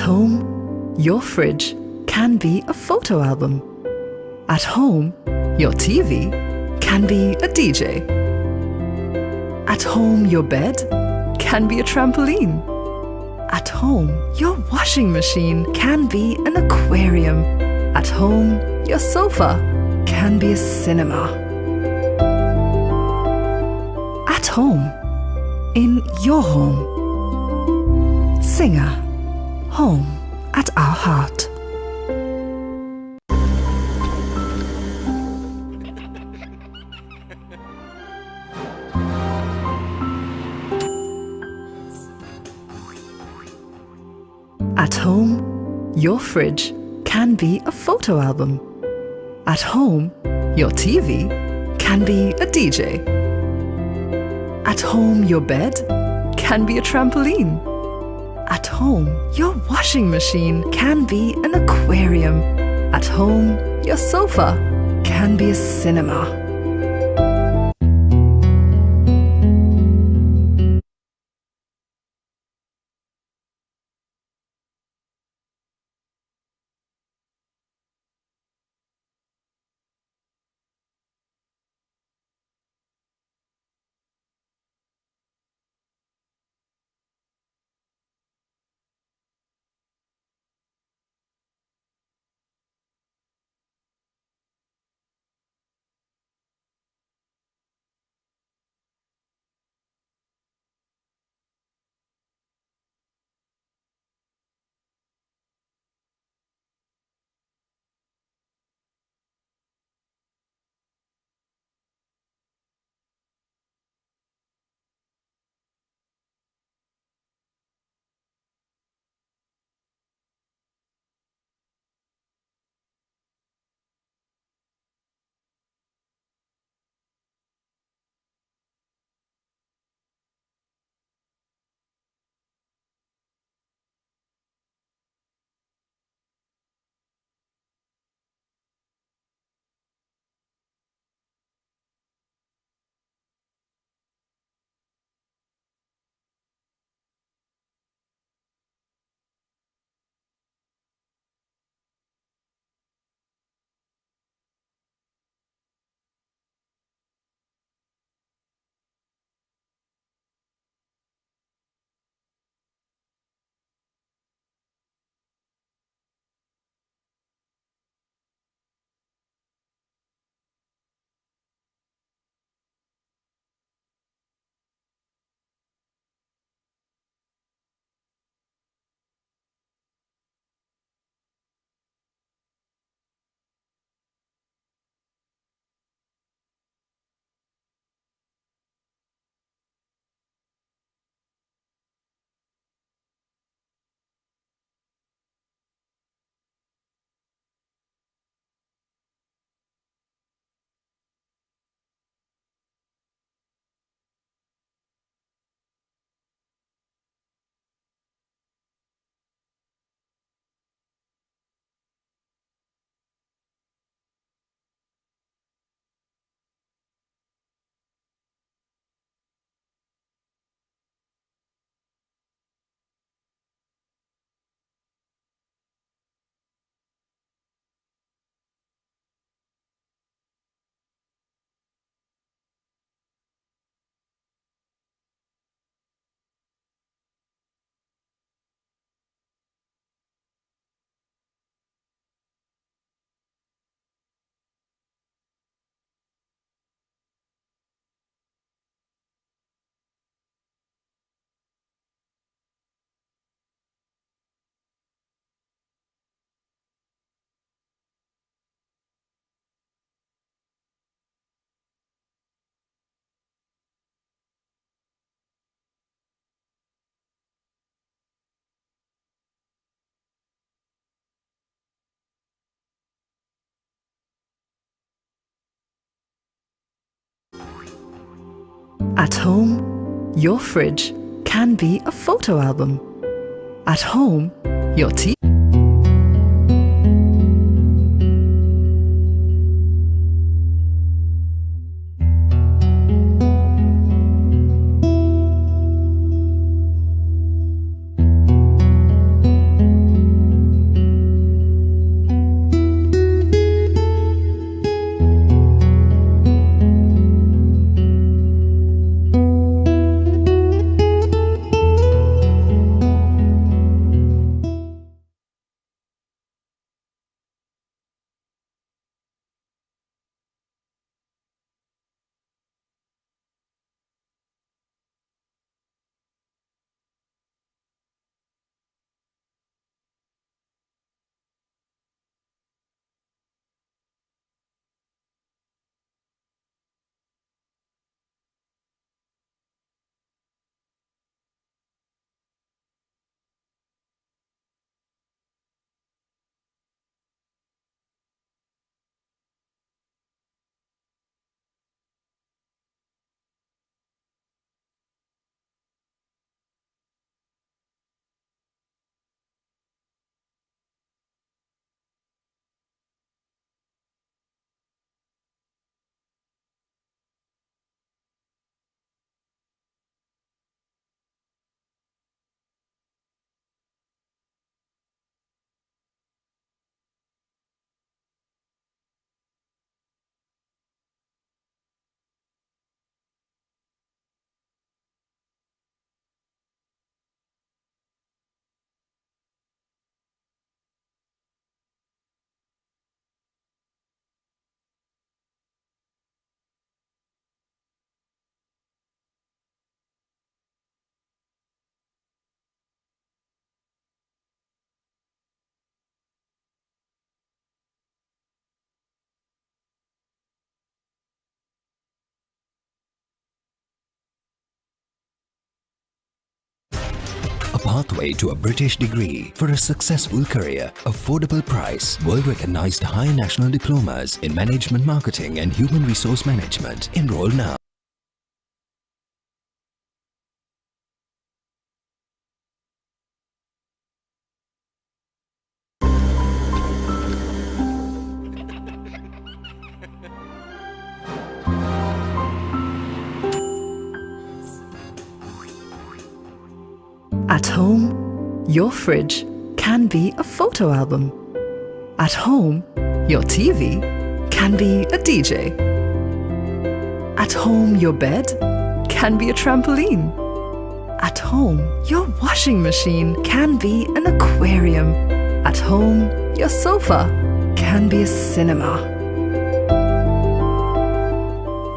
home, your fridge can be a photo album. At home, your TV can be a DJ. At home, your bed can be a trampoline. At home, your washing machine can be an aquarium. At home, your sofa can be a cinema. At home, in your home. Singer, home at our heart. At home, your fridge can be a photo album. At home, your TV can be a DJ. At home, your bed can be a trampoline. At home, your washing machine can be an aquarium. At home, your sofa can be a cinema. At home, your fridge can be a photo album. At home, your TV. pathway to a British degree for a successful career. Affordable price. World-recognized high national diplomas in management marketing and human resource management. Enroll now. At home, your fridge can be a photo album. At home, your TV can be a DJ. At home, your bed can be a trampoline. At home, your washing machine can be an aquarium. At home, your sofa can be a cinema.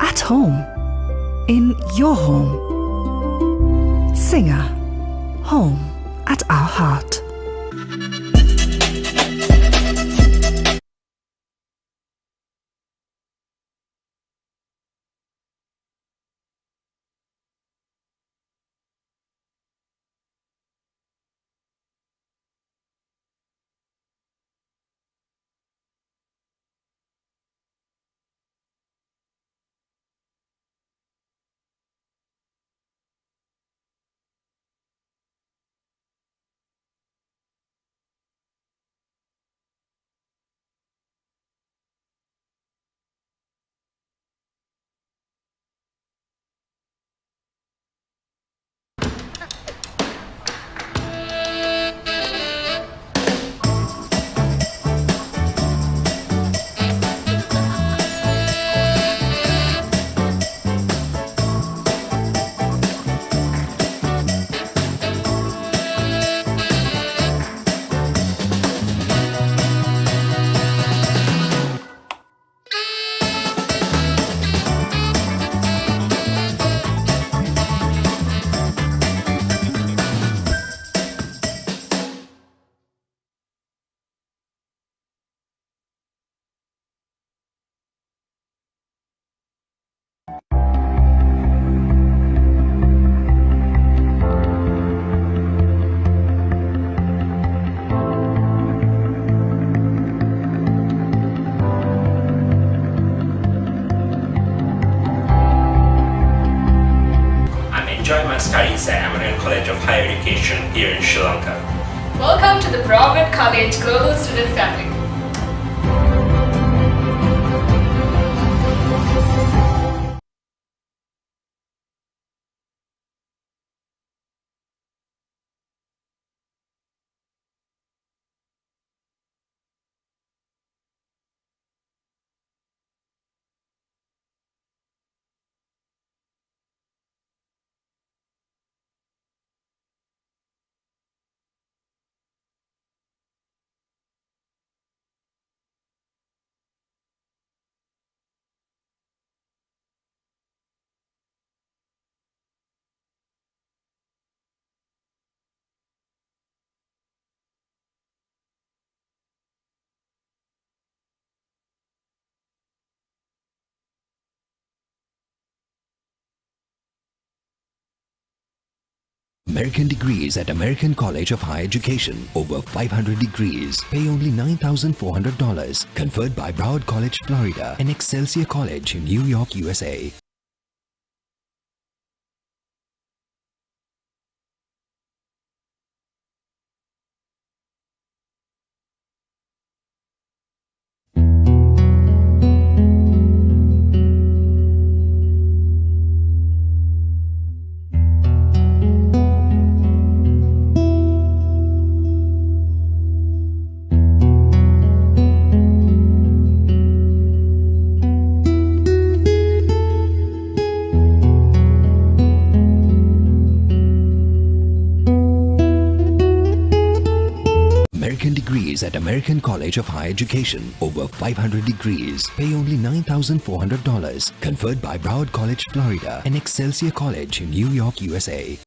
At home, in your home. Singer, home at our heart. Enjoy my studies at American College of Higher Education here in Sri Lanka. Welcome to the Broward College Global Student Family. American degrees at American College of Higher Education. Over 500 degrees. Pay only $9,400. Conferred by Broward College, Florida and Excelsior College in New York, USA. American degrees at American College of Higher Education. Over 500 degrees. Pay only $9,400. Conferred by Broward College, Florida and Excelsior College in New York, USA.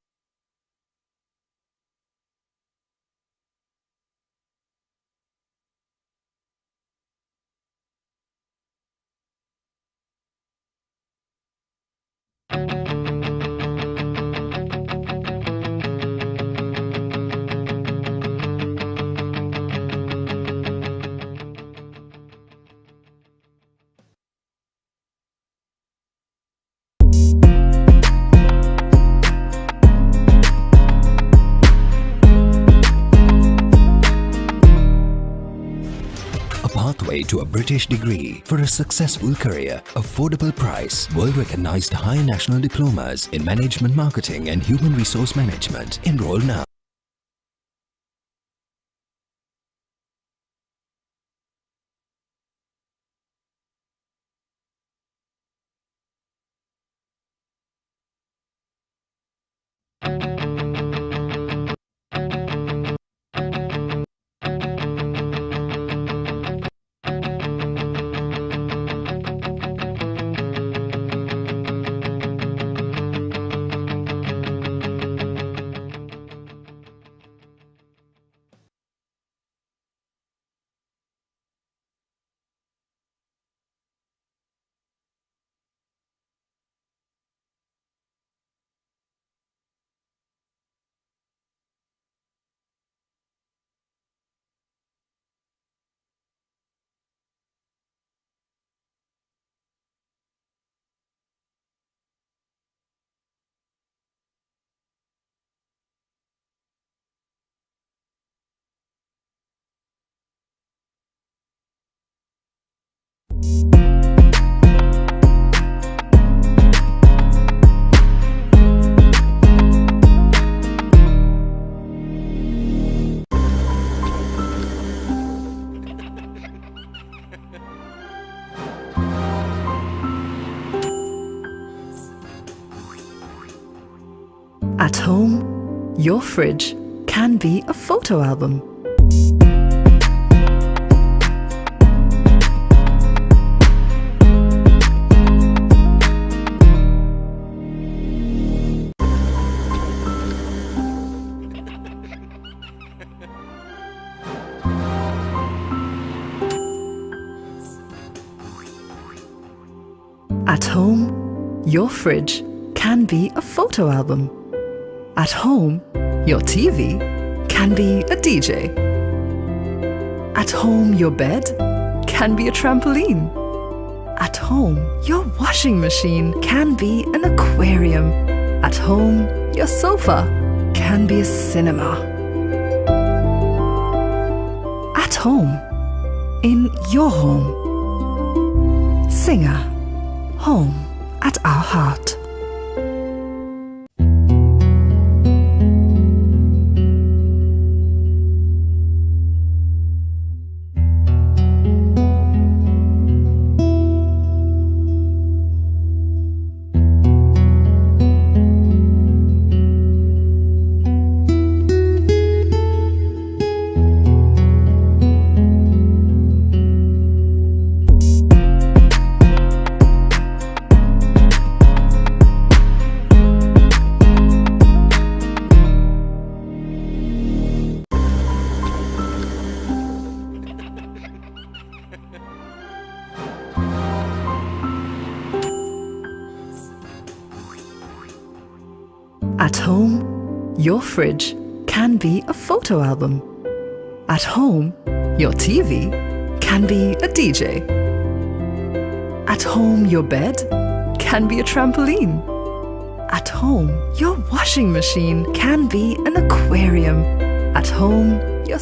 pathway to a British degree for a successful career. Affordable price, world-recognized high national diplomas in management marketing and human resource management. Enroll now. At home, your fridge can be a photo album. At home, your fridge can be a photo album. At home, your TV can be a DJ. At home, your bed can be a trampoline. At home, your washing machine can be an aquarium. At home, your sofa can be a cinema. At home, in your home. Singer, home at our heart. At home, your fridge can be a photo album. At home, your TV can be a DJ. At home, your bed can be a trampoline. At home, your washing machine can be an aquarium. At home, your